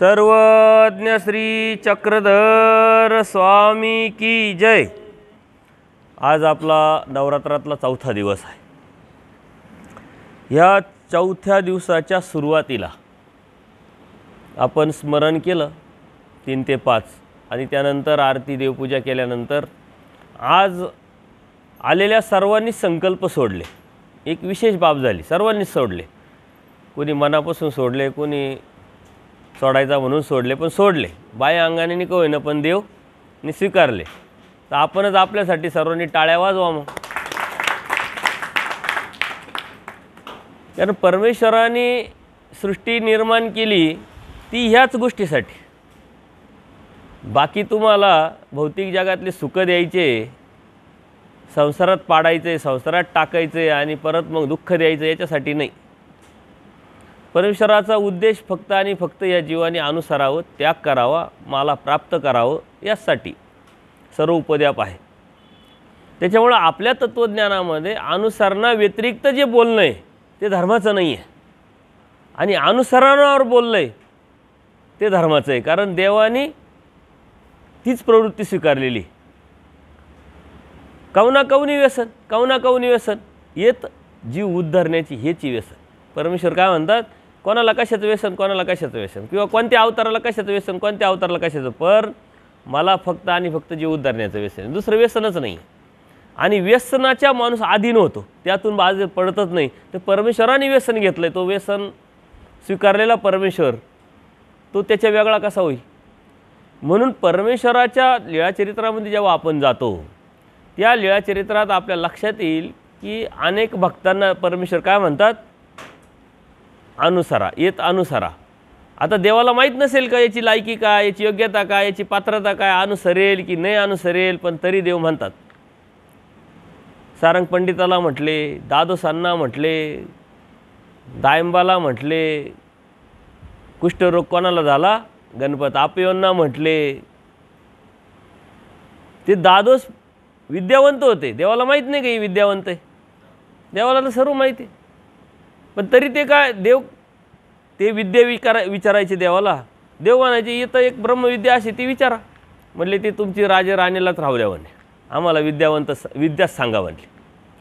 सर्वज्ञ श्री चक्रधर स्वामी की जय। आज आपला नवरात्रातला चौथा दिवस आहे। या चौथ्या दिवसाच्या सुरुवातीला आपण स्मरण केलं 3 ते 5 आणि त्यानंतर आरती देवपूजा केल्यानंतर आज आलेल्या सर्वांनी संकल्प सोडले। एक विशेष बाब झाली, सर्वांनी सोडले। कोणी मनापासून सोडले, कोणी सोडायचा म्हणून सोडले, पण सोडले बाया अंगाने निको होईना पण देवने स्वीकारले। तर आपणच आपल्यासाठी सर्वांनी टाळ्या वाजवा मग। कारण परमेश्वराने सृष्टी निर्माण केली ती ह्याच गोष्टीसाठी। बाकी तुम्हाला भौतिक जगातले सुख द्यायचे, संसारात पाडायचे, संसारात टाकायचे आणि परत मग दुःख द्यायचं याच्यासाठी नाही। परमेश्वराचा उद्देश फक्त आणि फक्त या जीवाने अनुसरावं, त्याग करावा, मला प्राप्त करावं यासाठी सर्व उपद्याप आहे। त्याच्यामुळे आपल्या तत्त्वज्ञानामध्ये अनुसरणा व्यतिरिक्त जे बोलणं आहे ते धर्माचं नाही आहे आणि अनुसरणावर बोलणं आहे ते धर्माचं आहे। कारण देवाने तीच प्रवृत्ती स्वीकारलेली। कौना कौनी व्यसन, कौना कौनी व्यसन येत जीव उद्धरण्याची हेची व्यसन। परमेश्वर काय म्हणतात, कोणाला कशाचं व्यसन, कोणाला कशाचं व्यसन, किंवा कोणत्या अवताराला कशाचं व्यसन, कोणत्या अवताराला कशाचं, पर मला फक्त आणि फक्त जीव उद्धरण्याचं व्यसन, दुसरं व्यसनच नाही। आणि व्यसनाच्या माणूस अधीन होतो, त्यातून बाहेर पडतच नाही। तर परमेश्वराने व्यसन घेतलंय, तो व्यसन स्वीकारलेला परमेश्वर तो त्याच्या वेगळा कसा होईल। म्हणून परमेश्वराच्या लीळाचरित्रामध्ये जेव्हा आपण जातो त्या लीळाचरित्रात आपल्या लक्षात येईल की अनेक भक्तांना परमेश्वर काय म्हणतात, अनुसरा, येत अनुसरा। आता देवाला माहीत नसेल का याची लायकी काय, याची योग्यता काय, याची पात्रता काय, अनुसरेल की नाही अनुसरेल, पण तरी देव म्हणतात। सारंग पंडिताला म्हटले, दादोसांना म्हटले, दायंबाला म्हटले, कुष्ठरोग कोणाला झाला, गणपत आपयोंना म्हटले। ते दादोस विद्यावंत होते, देवाला माहीत नाही का ही विद्यावंत आहे, देवाला तर सर्व माहिती आहे, पण तरी ते काय देव ते विद्या विचारायचे देवाला। देव म्हणायचे इथं एक ब्रह्मविद्या अशी ती विचारा। म्हटले ती तुमची राजे राणीलाच राहू द्या म्हणे, आम्हाला विद्यावंत विद्याच सांगा म्हटले,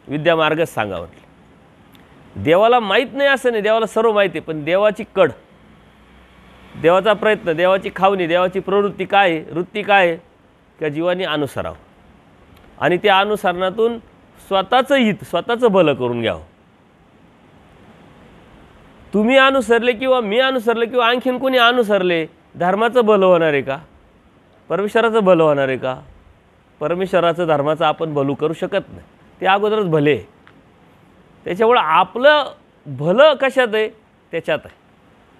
विद्या मार्गच सांगा म्हटले। देवाला माहीत नाही असं नाही, देवाला सर्व माहिती आहे, पण देवाची कड, देवाचा प्रयत्न, देवाची खावणी, देवाची प्रवृत्ती काय आहे, वृत्ती काय आहे, त्या जीवाने अनुसरावं आणि त्या अनुसरणातून स्वतःचं हित, स्वतःचं भलं करून घ्यावं। तुम्ही अनुसरले किंवा मी अनुसरले किंवा आणखीन कोणी अनुसरले, धर्माचं भलं होणार आहे का, परमेश्वराचं भलं होणार आहे का? परमेश्वराचं धर्माचं आपण भलं करू शकत नाही, ते अगोदरच भले आहे। त्याच्यामुळे आपलं भलं कशात आहे, त्याच्यात आहे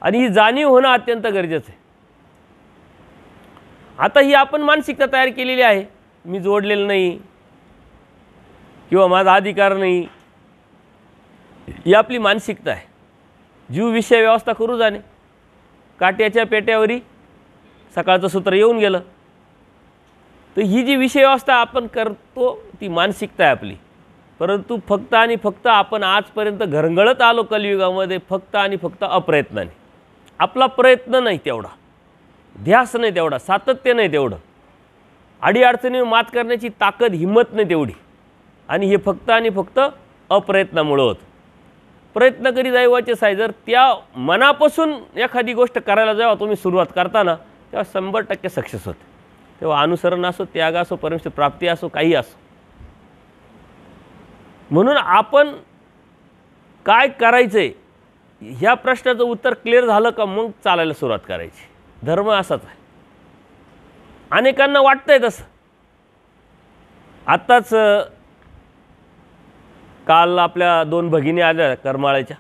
आणि ही जाणीव होणं अत्यंत गरजेचं आहे। आता ही आपण मानसिकता तयार केलेली आहे, मी जोडलेलं नाही किंवा माझा अधिकार नाही, ही आपली मानसिकता आहे। जीव विषय व्यवस्था करू जाणे, काट्याच्या पेट्यावरी सकाळचं सूत्र येऊन गेलं। तर ही जी विषय व्यवस्था आपण करतो ती मानसिकता आहे आपली। परंतु फक्त आणि फक्त आपण आजपर्यंत घरंगळत आलो कलियुगामध्ये फक्त आणि फक्त अप्रयत्नाने। आपला प्रयत्न नाही तेवढा, ध्यास नाही तेवढा, सातत्य नाही तेवढं, अडीअडचणीवर मात करण्याची ताकद, हिंमत नाही तेवढी, आणि हे फक्त आणि फक्त अप्रयत्नामुळे होतं। प्रयत्न करी जायवाचे साय, जर त्या मनापासून एखादी गोष्ट करायला जेव्हा तुम्ही सुरुवात करताना तेव्हा 100% सक्सेस होते। तेव्हा अनुसरण असो, त्याग असो, परमेश्वर प्राप्ती असो, काही असो। म्हणून आपण काय करायचंय ह्या प्रश्नाचं उत्तर क्लिअर झालं का मग चालायला सुरुवात करायची। धर्म असाच आहे, अनेकांना वाटतंय तसं। आत्ताच काल आपल्या 2 भगिनी आल्या करमाळ्याच्या।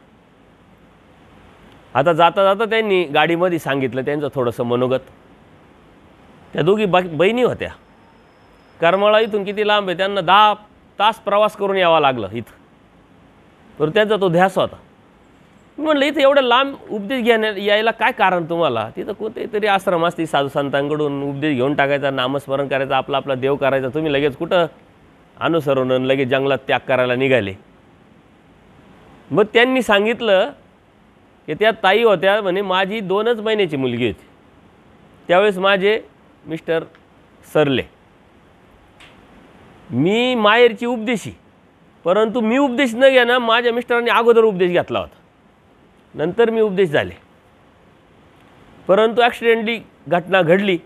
आता जाता जाता त्यांनी गाडीमध्ये सांगितलं त्यांचं थोडंसं मनोगत। त्या दोघी बहिणी होत्या, करमाळा इथून किती लांब आहे, त्यांना 10 तास प्रवास करून यावं लागलं इथं, तर त्यांचा तो ध्यास होता। म्हटलं इथं एवढं लांब उपदेश यायला काय कारण तुम्हाला, तिथं कोणतेतरी आश्रम असते, साधू संतांकडून उपदेश घेऊन टाकायचा, नामस्मरण करायचं, आपला आपला देव करायचा, तुम्ही लगेच कुठं अनुसरून लगेच जंगलात त्याग करायला निघाले। मग त्यांनी सांगितलं की त्या ताई होत्या म्हणे माझी 2च महिन्याची मुलगी होती, त्यावेळेस माझे मिस्टर सरले. मी माहेरची उपदेशी, परंतु मी उपदेश न घेणं माझ्या मिस्टरांनी अगोदर उपदेश घेतला होता, नंतर मी उपदेश झाले. परंतु ॲक्सिडेंटली घटना घडली.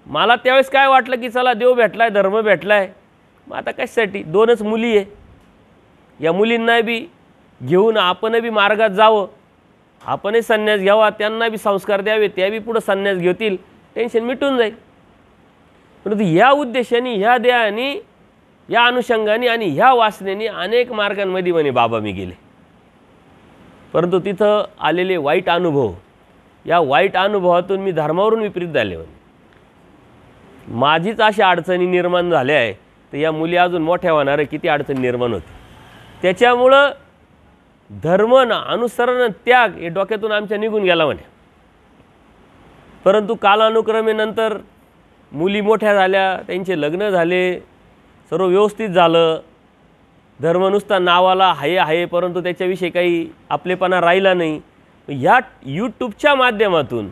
मला त्यावेळेस काय वाटलं की चला देव भेटला आहे, धर्म भेटला आहे, मग आता कशासाठी, 2च मुली आहे, या मुलींना बी घेऊन आपण बी मार्गात जावं, आपणही संन्यास घ्यावा, त्यांना बी संस्कार द्यावे, त्या बी पुढं संन्यास घेतील, टेन्शन मिटून जाईल. परंतु ह्या उद्देशाने, ह्या ध्येयाने, या अनुषंगाने आणि ह्या वासनेने अनेक मार्गांमध्ये म्हणे बाबा मी गेले. परंतु तिथं आलेले वाईट अनुभव, या वाईट अनुभवातून मी धर्मावरून विपरीत झाले. म्हणे माझीच अशा अडचणी निर्माण झाल्या आहे, तर या मुली अजून मोठ्या होणारे किती अडचणी निर्माण होती. त्याच्यामुळं धर्म अनुसरण त्याग हे डोक्यातून आमच्या निघून गेला म्हणे. परंतु कालानुक्रमे नंतर मुली मोठ्या झाल्या, त्यांचे लग्न झाले, सर्व व्यवस्थित झालं. धर्म नुसता नावाला आहे, परंतु त्याच्याविषयी काही आपलेपणा राहिला नाही. ह्या यूट्यूबच्या माध्यमातून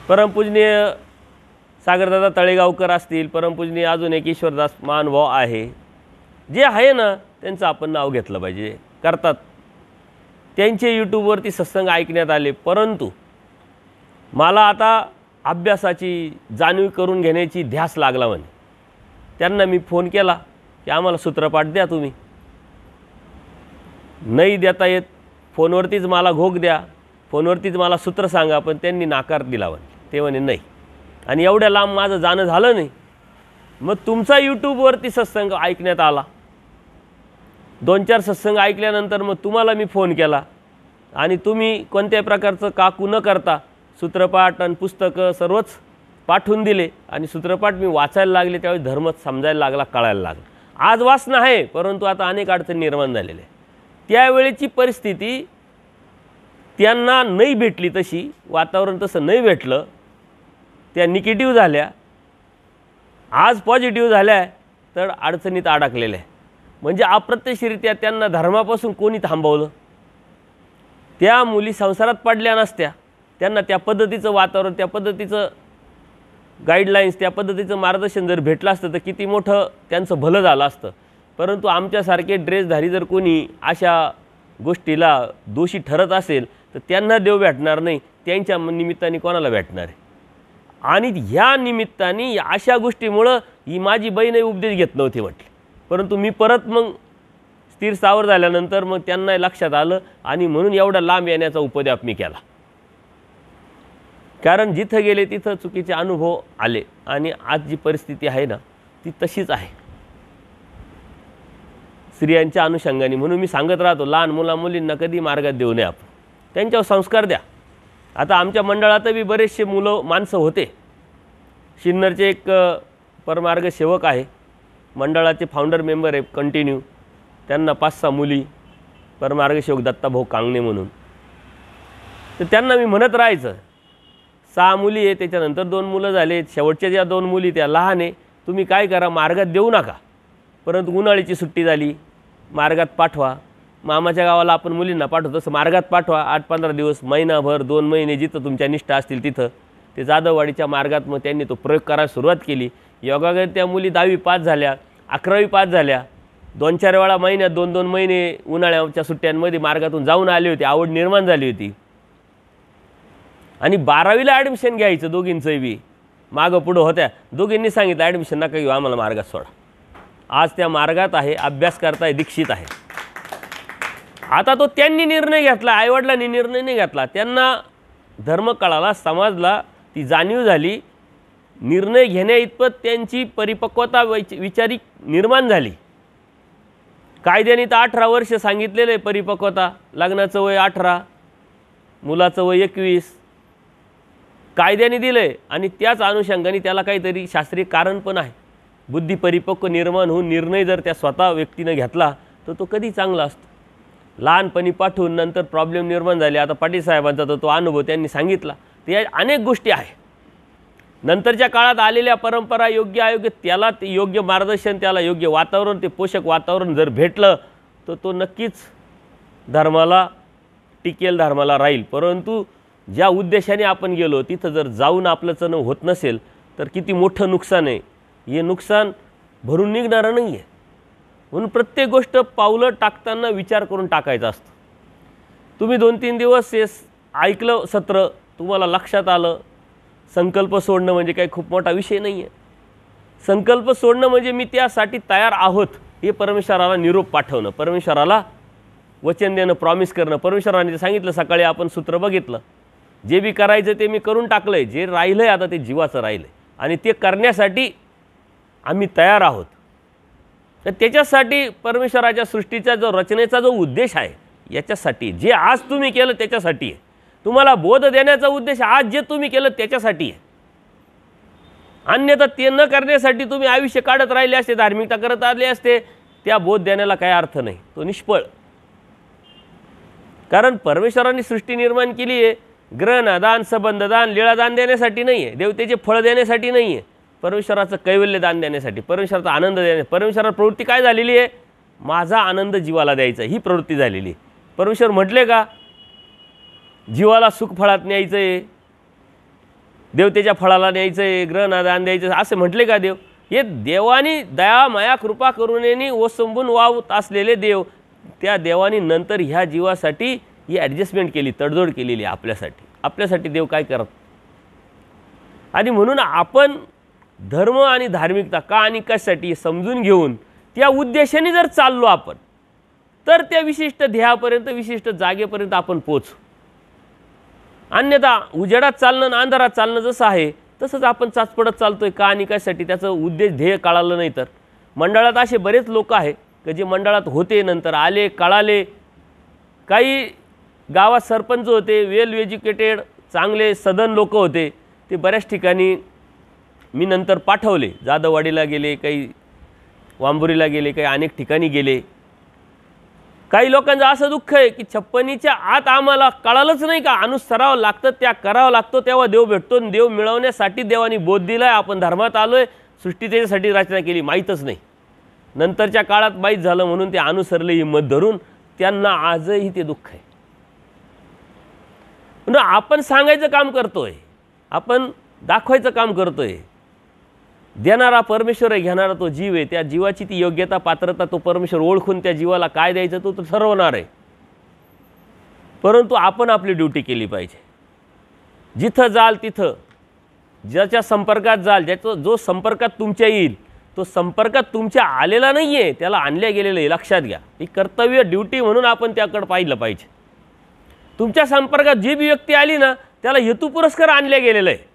परमपूजनीय सागरदादा तळेगावकर असतील, परमपूजनीय अजून एक ईश्वरदास महानुभाव आहे, जे आहे ना त्यांचं आपण नाव घेतलं पाहिजे, करतात. त्यांचे यूट्यूबवरती सत्संग ऐकण्यात आले. परंतु मला आता अभ्यासाची जाणीव करून घेण्याची ध्यास लागला म्हणे. त्यांना मी फोन केला की आम्हाला सूत्रपाठ द्या, तुम्ही नाही देता येत, फोनवरतीच मला घोक द्या, फोनवरतीच मला सूत्र सांगा. पण त्यांनी नाकार दिला म्हणे. ते म्हणे नाही, आणि एवढ्या लांब माझं जाणं झालं नाही. मग तुमचा यूट्यूबवरती सत्संग ऐकण्यात आला. 2-4 सत्संग ऐकल्यानंतर मग तुम्हाला मी फोन केला, आणि तुम्ही कोणत्याही प्रकारचं काकू न करता सूत्रपाठ आणि पुस्तकं सर्वच पाठवून दिले, आणि सूत्रपाठ मी वाचायला लागले. त्यावेळी धर्म समजायला लागला, कळायला लागला. आज वासना आहे, परंतु आता अनेक अडचणी निर्माण झालेल्या आहे. त्यावेळेची परिस्थिती त्यांना नाही भेटली, तशी वातावरण तसं नाही भेटलं, त्या निगेटिव्ह झाल्या. आज पॉझिटिव्ह झाल्या तर अडचणीत अडकलेल्या आहे. म्हणजे अप्रत्यक्षरित्या त्यांना धर्मापासून कोणी थांबवलं? त्या मुली संसारात पडल्या नसत्या, त्यांना त्या पद्धतीचं वातावरण, त्या पद्धतीचं गाईडलाईन्स, त्या पद्धतीचं मार्गदर्शन जर भेटलं असतं तर किती मोठं त्यांचं भलं झालं असतं. परंतु आमच्यासारखे ड्रेसधारी जर कोणी अशा गोष्टीला दोषी ठरत असेल तर त्यांना देव भेटणार नाही, त्यांच्या निमित्ताने कोणाला भेटणार आहे? आणि ह्या निमित्ताने अशा गोष्टीमुळं ही माझी बहीणही उपदेश घेत नव्हती म्हटली. परंतु मी परत मग स्थिर स्थावर झाल्यानंतर मग त्यांना लक्षात आलं, आणि म्हणून एवढा लांब येण्याचा उपद्याप मी केला. कारण जिथं गेले तिथं चुकीचे अनुभव आले, आणि आज जी परिस्थिती आहे ना ती तशीच आहे स्त्रियांच्या अनुषंगाने. म्हणून मी सांगत राहतो, लहान मुलींना कधी मार्गात देऊ नये, आपण त्यांच्यावर संस्कार द्या. आता आमच्या मंडळातही बरेचसे माणसं होते. शिन्नरचे एक परमार्ग सेवक आहे, मंडळाचे फाउंडर मेंबर आहे कंटिन्यू, त्यांना 5-6 मुली, परमार्ग सेवक दत्ताभाऊ कांगणे म्हणून. तर त्यांना मी म्हणत राहायचं, 6 मुली आहे, त्याच्यानंतर 2 मुलं झाले, शेवटच्या ज्या 2 मुली त्या लहान आहे, तुम्ही काय करा, मार्गात देऊ नका. परंतु उन्हाळ्याची सुट्टी झाली, मार्गात पाठवा. मामाच्या गावाला आपण मुलींना पाठवतो तसं मार्गात पाठवा. 8-15 दिवस, महिनाभर, 2 महिने, जिथं तुमच्या निष्ठा असतील तिथं. ते जाधववाडीच्या मार्गात मग त्यांनी तो प्रयोग करायला सुरुवात केली. योगागर त्या मुली 10वी पास झाल्या, 11वी पास झाल्या. 2-4 वेळा महिन्यात 2-2 महिने उन्हाळ्याच्या सुट्ट्यांमध्ये मार्गातून जाऊन आले होते, आवड निर्माण झाली होती. आणि 12वीला ॲडमिशन घ्यायचं दोघींचंही बी, मागं पुढं होत्या. दोघींनी सांगितलं ॲडमिशन नका घेऊ, आम्हाला मार्गात सोडा. आज त्या मार्गात आहे, अभ्यास करताय, दीक्षित आहे. आता तो त्यांनी निर्णय घेतला, आईवडिलांनी निर्णय नाही घेतला. त्यांना धर्म कळाला, समाजला ती जाणीव झाली, निर्णय घेण्या इतपत त्यांची परिपक्वता विचारिक निर्माण झाली. कायद्याने तर 18 वर्ष सांगितलेलं आहे परिपक्वता. लग्नाचं वय 18, मुलाचं वय 21 कायद्याने दिलं आहे. आणि त्याच अनुषंगाने त्याला काहीतरी शास्त्रीय कारण पण आहे. बुद्धी परिपक्व निर्माण होऊन निर्णय जर त्या स्वतः व्यक्तीनं घेतला तर तो कधी चांगला असतो. लहानपणी पाठवून नंतर प्रॉब्लेम निर्माण झाले. आता पाटील साहेबांचा तर तो अनुभव त्यांनी सांगितला. ते अनेक गोष्टी आहे. नंतरच्या काळात आलेल्या परंपरा, योग्य अयोग्य, त्याला ते योग्य मार्गदर्शन, त्याला योग्य वातावरण, ते पोषक वातावरण जर भेटलं तर तो नक्कीच धर्माला टिकेल, धर्माला राहील. परंतु ज्या उद्देशाने आपण गेलो तिथं जर जाऊन आपलं चणं होत नसेल तर किती मोठं नुकसान आहे, हे नुकसान भरून निघणारं नाही आहे. म्हणून प्रत्येक गोष्ट पावलं टाकताना विचार करून टाकायचा असतो. तुम्ही 2-3 दिवस हे ऐकलं सत्र, तुम्हाला लक्षात आलं संकल्प सोडणं म्हणजे काही खूप मोठा विषय नाही आहे. संकल्प सोडणं म्हणजे मी त्यासाठी तयार आहोत हे परमेश्वराला निरोप पाठवणं, परमेश्वराला वचन देणं, प्रॉमिस करणं. परमेश्वराने ते सांगितलं, सकाळी आपण सूत्र बघितलं, जे बी करायचं ते मी करून टाकलं आहे, जे राहिलं आहे आता ते जीवाचं राहिलं आहे आणि ते करण्यासाठी आम्ही तयार आहोत. तर त्याच्यासाठी परमेश्वराच्या सृष्टीचा जो रचनेचा जो उद्देश आहे याच्यासाठी, जे आज तुम्ही केलं त्याच्यासाठी आहे. तुम्हाला बोध देण्याचा उद्देश आज जे तुम्ही केलं त्याच्यासाठी आहे. अन्यथा ते न करण्यासाठी तुम्ही आयुष्य काढत राहिले असते, धार्मिकता करत आले असते, त्या बोध देण्याला काही अर्थ नाही, तो निष्फळ. कारण परमेश्वराने सृष्टी निर्माण केली आहे ग्रहणदान, संबंधदान, लीळादान देण्यासाठी नाही आहे, देवतेचे फळ देण्यासाठी नाही आहे, परमेश्वराचं कैवल्य दान देण्यासाठी, परमेश्वराचा आनंद देण्यासाठी. परमेश्वराची प्रवृत्ती काय झालेली आहे? माझा आनंद जीवाला द्यायचा, ही प्रवृत्ती झालेली आहे. परमेश्वर म्हटले का जीवाला सुख फळात न्यायचं आहे, देवतेच्या फळाला न्यायचं आहे, ग्रहणदान द्यायचं असं म्हटले का देव? हे देवानी दया माया कृपा करुणेने ओसंबून वावत असलेले देव, त्या देवानी नंतर ह्या जीवासाठी ही ॲडजस्टमेंट केली, तडजोड केलेली आपल्यासाठी. आपल्यासाठी देव काय करत. आणि म्हणून आपण धर्म आणि धार्मिकता का आणि कशासाठी समजून घेऊन त्या उद्देशाने जर चाललो आपण तर त्या विशिष्ट ध्येयापर्यंत, विशिष्ट जागेपर्यंत आपण पोचू. अन्यथा उजेडात चालणं आणि अंधारात चालणं जसं आहे तसंच आपण चाचपडत चालतोय. का आणि कशासाठी त्याचं उद्देश ध्येय कळालं नाही तर. मंडळात असे बरेच लोक आहे की जे मंडळात होते, नंतर आले, कळाले. काही गावात सरपंच होते, वेल एज्युकेटेड चांगले सदन लोक होते, ते बऱ्याच ठिकाणी मी नंतर पाठवले. जाधववाडीला गेले, काही वांबुरीला गेले, काही अनेक ठिकाणी गेले. काही लोकांचं असं दुःख आहे की 56च्या आत आम्हाला कळालंच नाही का अनुसरावं लागतं, त्या करावं लागतो तेव्हा देव भेटतो. देव मिळवण्यासाठी देवानी बोध दिलाय, आपण धर्मात आलोय, सृष्टी त्याच्यासाठी रचना केली, माहीतच नाही. नंतरच्या काळात माहीत झालं म्हणून ते अनुसरले हिंमत धरून. त्यांना आजही ते दुःख आहे. म्हणून आपण सांगायचं काम करतोय, आपण दाखवायचं काम करतोय. देणारा परमेश्वर आहे, घेणारा तो जीव आहे. त्या जीवाची ती योग्यता, पात्रता तो परमेश्वर ओळखून त्या जीवाला काय द्यायचं तो ठरवणार आहे. परंतु आपण आपली ड्युटी केली पाहिजे. जिथं जाल तिथं, ज्याच्या संपर्कात जाल, ज्याचं जो संपर्कात तुमच्या येईल, तो संपर्कात तुमच्या आलेला नाही आहे, त्याला आणल्या गेलेलं आहे. लक्षात घ्या, ही कर्तव्य ड्युटी म्हणून आपण त्याकडे पाहिलं पाहिजे. तुमच्या संपर्कात जी बी व्यक्ती आली ना त्याला हेतू पुरस्कार आणल्या गेलेला आहे.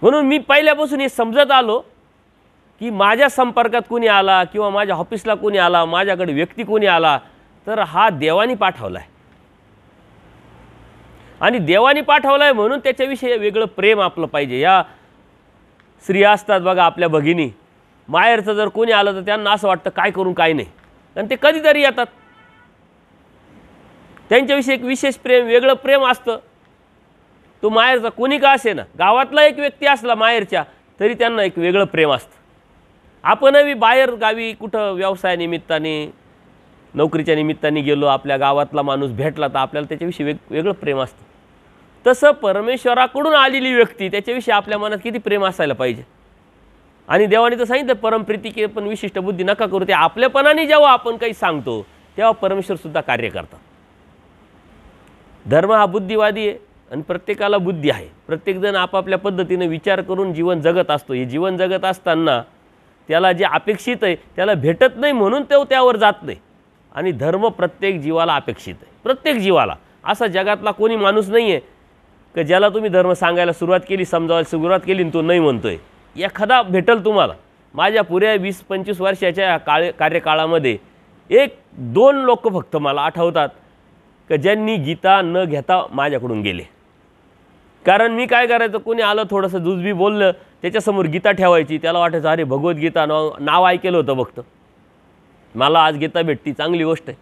म्हणून मी पहिल्यापासून हे समजत आलो की माझ्या संपर्कात कोणी आला किंवा माझ्या ऑफिसला कोणी आला, माझ्याकडे व्यक्ती कोणी आला तर हा देवानी पाठवला आहे. आणि देवानी पाठवला आहे म्हणून त्याच्याविषयी वेगळं प्रेम आपलं पाहिजे. या स्त्रिया असतात बघा, आपल्या भगिनी, माहेरचं जर कोणी आलं तर त्यांना असं वाटतं काय करून काय नाही, आणि ते कधीतरी येतात. त्यांच्याविषयी एक विशेष प्रेम, वेगळं प्रेम असतं. तो माहेरचा कोणी का असे ना, गावातला एक व्यक्ती असला माहेरच्या तरी त्यांना एक वेगळं प्रेम असतं. आपणही बाहेर गावी कुठं व्यवसायानिमित्ताने, नोकरीच्या निमित्ताने गेलो, आपल्या गावातला माणूस भेटला तर आपल्याला त्याच्याविषयी वेगळं प्रेम असतं. तसं परमेश्वराकडून आलेली व्यक्ती, त्याच्याविषयी आपल्या मनात किती प्रेम असायला पाहिजे. आणि देवाने तर सांगितलं परमप्रीतिके पण विशिष्ट बुद्धी नका करू. ते आपल्यापणाने जेव्हा आपण काही सांगतो तेव्हा परमेश्वरसुद्धा कार्य करतात. धर्म हा बुद्धिवादी आहे आणि प्रत्येकाला बुद्धी आहे. प्रत्येकजण आपापल्या पद्धतीने विचार करून जीवन जगत असतो. हे जीवन जगत असताना त्याला जे अपेक्षित आहे त्याला भेटत नाही म्हणून तो त्यावर जात नाही. आणि धर्म प्रत्येक जीवाला अपेक्षित आहे. प्रत्येक जीवाला. असा जगातला कोणी माणूस नाही आहे की ज्याला तुम्ही धर्म सांगायला सुरुवात केली, समजावायला सुरुवात केली आणि तो नाही म्हणतोय. एखादा भेटल तुम्हाला. माझ्या पुऱ्या 20-25 वर्षाच्या कार्यकाळामध्ये 1-2 लोक फक्त मला आठवतात की ज्यांनी गीता न घेता माझ्याकडून गेले. कारण मी काय करायचं, कोणी आलं थोडंसं जुजबी बोललं त्याच्यासमोर गीता ठेवायची. त्याला वाटायचं अरे भगवद्गीता नाव ऐकलं होतं फक्त, मला आज गीता भेटती, चांगली गोष्ट आहे.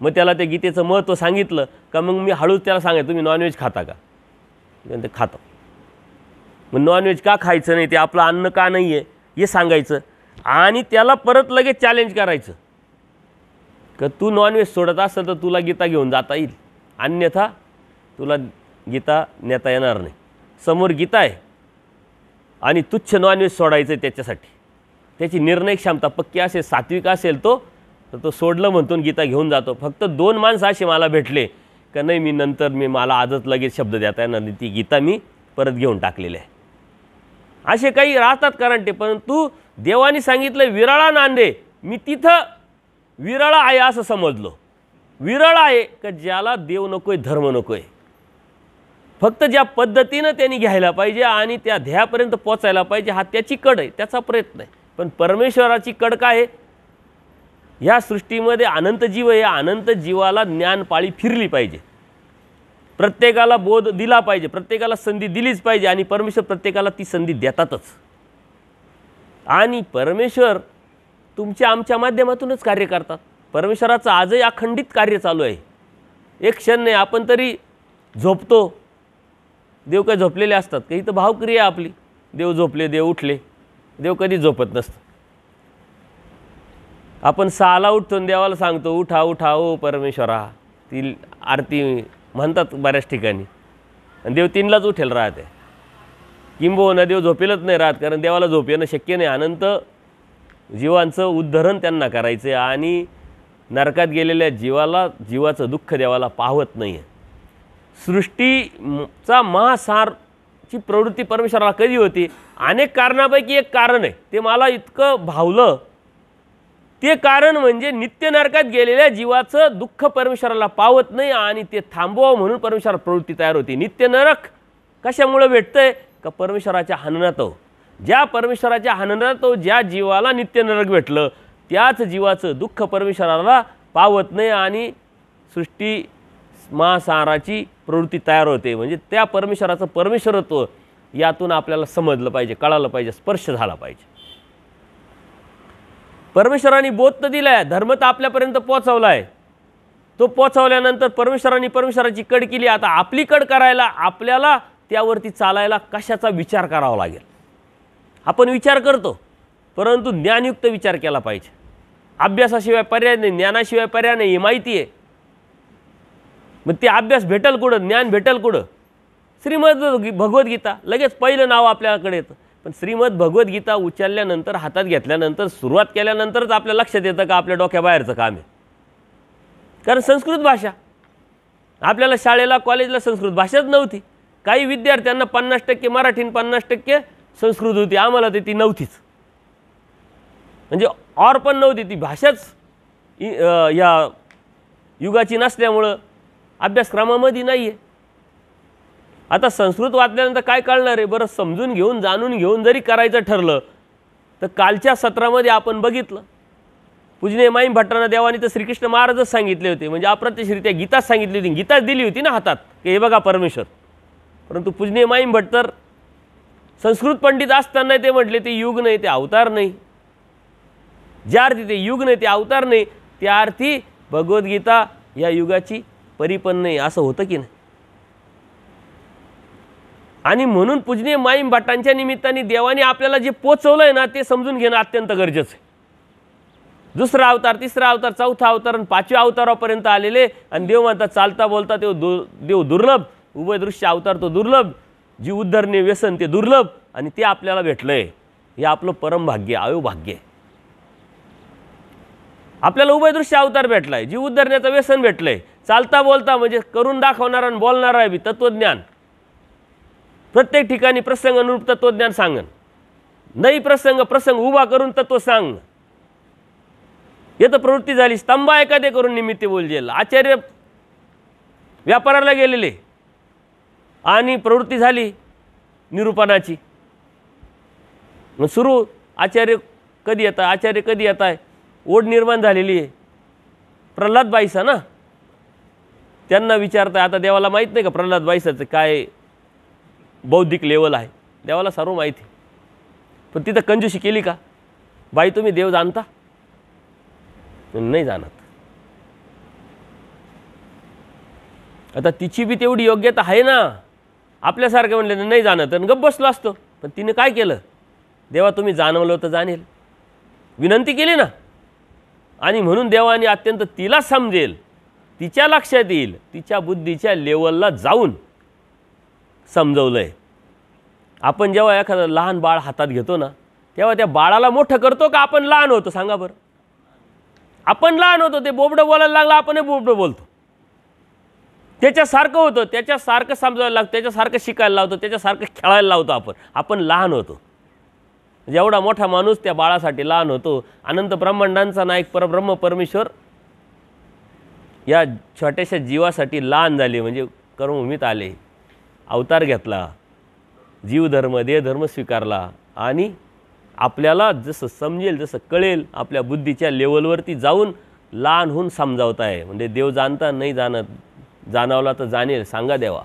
मग त्याला त्या गीतेचं महत्त्व सांगितलं का मग मी हळूच त्याला सांगायचं तुम्ही नॉनव्हेज खाता का. ते खातो. मग नॉनव्हेज का खायचं नाही, ते आपलं अन्न का नाही आहे हे सांगायचं. आणि त्याला परत लगेच चॅलेंज करायचं का तू नॉनव्हेज सोडत असेल तर तुला गीता घेऊन जाता येईल, अन्यथा तुला गीता नेता येणार नाही. समोर गीता आहे आणि तुच्छ नॉनव्हेज सोडायचं आहे त्याच्यासाठी. त्याची निर्णय क्षमता पक्की असेल, सात्विक असेल तर तो सोडलं म्हणतो गीता घेऊन जातो. फक्त 2 माणसं असे मला भेटले का नाही मी मला आजच लगेच शब्द देता येणार नाही, ती गीता मी परत घेऊन टाकलेली आहे. असे काही राहतात करंटे. परंतु देवाने सांगितलं विरळा नांदे, मी तिथं विरळा आहे असं समजलो. विरळ आहे का ज्याला देव नको आहे, धर्म नको आहे. फक्त ज्या पद्धतीनं त्यांनी घ्यायला पाहिजे आणि त्या ध्येयापर्यंत पोचायला पाहिजे, हा त्याची कड आहे, त्याचा प्रयत्न आहे. पण परमेश्वराची कड काय आहे? ह्या सृष्टीमध्ये अनंत जीव आहे. अनंत जीवाला ज्ञानपाळी फिरली पाहिजे, प्रत्येकाला बोध दिला पाहिजे, प्रत्येकाला संधी दिलीच पाहिजे. आणि परमेश्वर प्रत्येकाला ती संधी देतातच. आणि परमेश्वर तुमच्या आमच्या माध्यमातूनच कार्य करतात. परमेश्वराचं आजही अखंडित कार्य चालू आहे. एक क्षण नाही आपण तरी झोपतो, देव काय झोपलेले असतात का? इथं भावक्रिया आपली. देव झोपले, देव उठले. देव कधी झोपत नसतं. आपण 6ला उठतो आणि देवाला सांगतो उठा उठा ओ परमेश्वरा. ती आरती म्हणतात बऱ्याच ठिकाणी. आणि देव 3लाच उठेल राहते. किंबहुना देव झोपेलच नाही राहत, कारण देवाला झोप येणं शक्य नाही. अनंत जीवांचं उद्धरण त्यांना करायचं आहे आणि नरकात गेलेल्या जीवाचं दुःख देवाला पाहत नाही आहे. सृष्टीचा महासारची प्रवृत्ती परमेश्वराला कधी होती? अनेक कारणापैकी एक कारण आहे. ते मला इतकं भावलं. ते कारण म्हणजे नित्य नरकात गेलेल्या जीवाचं दुःख परमेश्वराला पावत नाही आणि ते थांबवावं म्हणून परमेश्वराला प्रवृत्ती तयार होती. नित्य नरक कशामुळे भेटतंय का? परमेश्वराच्या हननात. ज्या परमेश्वराच्या हननात ज्या जीवाला नित्य नरक भेटलं त्याच जीवाचं दुःख परमेश्वराला पावत नाही आणि सृष्टी महासाराची प्रवृत्ती तयार होते. म्हणजे त्या परमेश्वराचं परमेश्वरत्व यातून आपल्याला समजलं पाहिजे, कळालं पाहिजे, स्पर्श झाला पाहिजे. परमेश्वराने बोध तर दिला आहे, धर्म तर आपल्यापर्यंत पोहोचवला आहे. तो पोहोचवल्यानंतर परमेश्वराची कड केली. आता आपली कड करायला आपल्याला त्यावरती चालायला कशाचा विचार करावा लागेल? आपण विचार करतो, परंतु ज्ञानयुक्त विचार केला पाहिजे. अभ्यासाशिवाय पर्याय नाही, ज्ञानाशिवाय पर्याय नाही, हे माहिती आहे. मग ते अभ्यास भेटेल कुठं? ज्ञान भेटेल कुठं? श्रीमद भगवद्गीता लगेच पहिलं नाव आपल्याकडे येतं. पण श्रीमद भगवद्गीता उचलल्यानंतर, हातात घेतल्यानंतर, सुरुवात केल्यानंतरच आपल्या लक्षात येतं का आपल्या डोक्याबाहेरचं काम आहे. कारण संस्कृत भाषा आपल्याला शाळेला कॉलेजला संस्कृत भाषाच नव्हती. काही विद्यार्थ्यांना 50% मराठी आणि 50% संस्कृत होती. आम्हाला ती नव्हतीच. म्हणजे और पण नव्हती, ती भाषाच या युगाची नसल्यामुळं अभ्यासक्रमामध्ये नाही आहे. आता संस्कृत वाचल्यानंतर काय कळणार आहे? बरं समजून घेऊन जाणून घेऊन जरी करायचं ठरलं तर कालच्या सत्रामध्ये आपण बघितलं पूजनीय माईम भट्टांना देवानी तर श्रीकृष्ण महाराजच सांगितले होते. म्हणजे अप्रत्यक्षरित्या गीताच सांगितली होती, गीताच दिली होती ना हातात की हे बघा परमेश्वर. परंतु पूजनीय माईम भट्ट तर संस्कृत पंडित असताना ते म्हटले ते युग नाही, ते अवतार नाही. ज्या अर्थी ते युग नाही, ते अवतार नाही, त्या अर्थी भगवद्गीता या युगाची परिपन्न नाही, असं होतं की नाही? आणि म्हणून पूजनीय माईम भट्टांच्या निमित्ताने देवाने आपल्याला जे पोचवलंय ना ते समजून घेणं अत्यंत गरजेचं आहे. दुसरा अवतार, तिसरा अवतार, चौथा अवतार आणि 5व्या अवतारापर्यंत आलेले आणि देव म्हणतात चालता बोलता देव दुर्लभ, उभय दृश्य अवतार तो दुर्लभ, जीव उद्धरणे व्यसन ते दुर्लभ आणि ते आपल्याला भेटलंय. हे आपलं परम भाग्य, अयोभाग्य आहे. आपल्याला उभय दृश्य अवतार भेटलाय, जीव उद्धरण्याचं व्यसन भेटलंय, चालता बोलता म्हणजे करून दाखवणारा आणि बोलणारा आहे बी तत्वज्ञान. प्रत्येक ठिकाणी प्रसंग अनुरूप तत्वज्ञान सांगन, नाही प्रसंग उभा करून तत्व सांग. येतं प्रवृत्ती झाली, स्तंभा एखादे करून निमित्त बोलजेल. आचार्य व्यापाराला गेलेले आणि प्रवृत्ती झाली निरूपणाची. मग सुरू आचार्य कधी येत आहे, ओढ निर्माण झालेली आहे. प्रल्हाद बाईसा ना, त्यांना विचारताय. आता देवाला माहीत नाही का प्रल्हाद बाईसाचं काय बौद्धिक लेवल आहे? देवाला सर्व माहिती. पण तिथं कंजूशी केली का? बाई तुम्ही देव जाणता? नाही जाणत. आता तिची बी तेवढी योग्यता आहे ना. आपल्यासारखं म्हणले नाही जाणत आणि गप्प बसलो असतो. पण तिने काय केलं? देवा तुम्ही जाणवलं तर जाणेल, विनंती केली ना. आणि म्हणून देवाने अत्यंत तिला समजेल तिच्या लक्षात येईल, तिच्या बुद्धीच्या लेवलला जाऊन समजवलं आहे. आपण जेव्हा एखादं लहान बाळ हातात घेतो ना, तेव्हा त्या बाळाला मोठं करतो का आपण लहान होतो? सांगा बरं. आपण लहान होतो, ते बोबडं बोलायला लागलं, आपणही बोबडं बोलतो. त्याच्यासारखं होतं, त्याच्यासारखं समजायला लागतं, त्याच्यासारखं शिकायला लावतो, त्याच्यासारखं खेळायला लावतो. आपण लहान होतो. जेवढा मोठा माणूस त्या बाळासाठी लहान होतो. अनंत ब्रह्मांडांचा नायक परब्रह्म परमेश्वर या छोट्याशा जीवासाठी लहान झाले, म्हणजे कर्मभूमीत आले, अवतार घेतला, जीवधर्म देहधर्म स्वीकारला आणि आपल्याला जसं समजेल, जसं कळेल, आपल्या बुद्धीच्या लेवलवरती जाऊन लहान होऊन समजावत आहे. म्हणजे देव जाणता नाही जाणत, जाणवला तर जाणेल, सांगा देवा.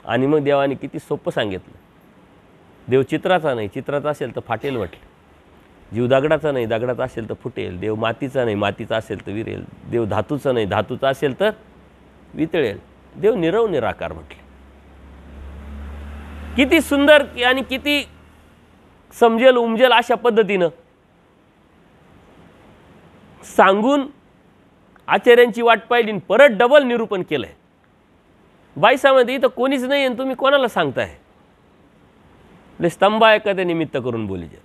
आणि मग देवाने किती सोपं सांगितलं. देव चित्राचा नाही, चित्राचा असेल तर फाटेल म्हटलं. जीव दगडाचा नाही, दगडाचा असेल तर फुटेल. देव मातीचा नाही, मातीचा असेल तर विरेल. देव धातूचा नाही, धातूचा असेल तर वितळेल. देव निरव निराकार म्हटले. किती सुंदर आणि किती समजेल उमजेल अशा पद्धतीनं सांगून आचार्यांची वाट पाहिली, परत डबल निरूपण केलं आहे. बाईसामध्ये इथं कोणीच नाही आणि तुम्ही कोणाला सांगताय? स्तंभ आहे का ते निमित्त करून बोलीचे?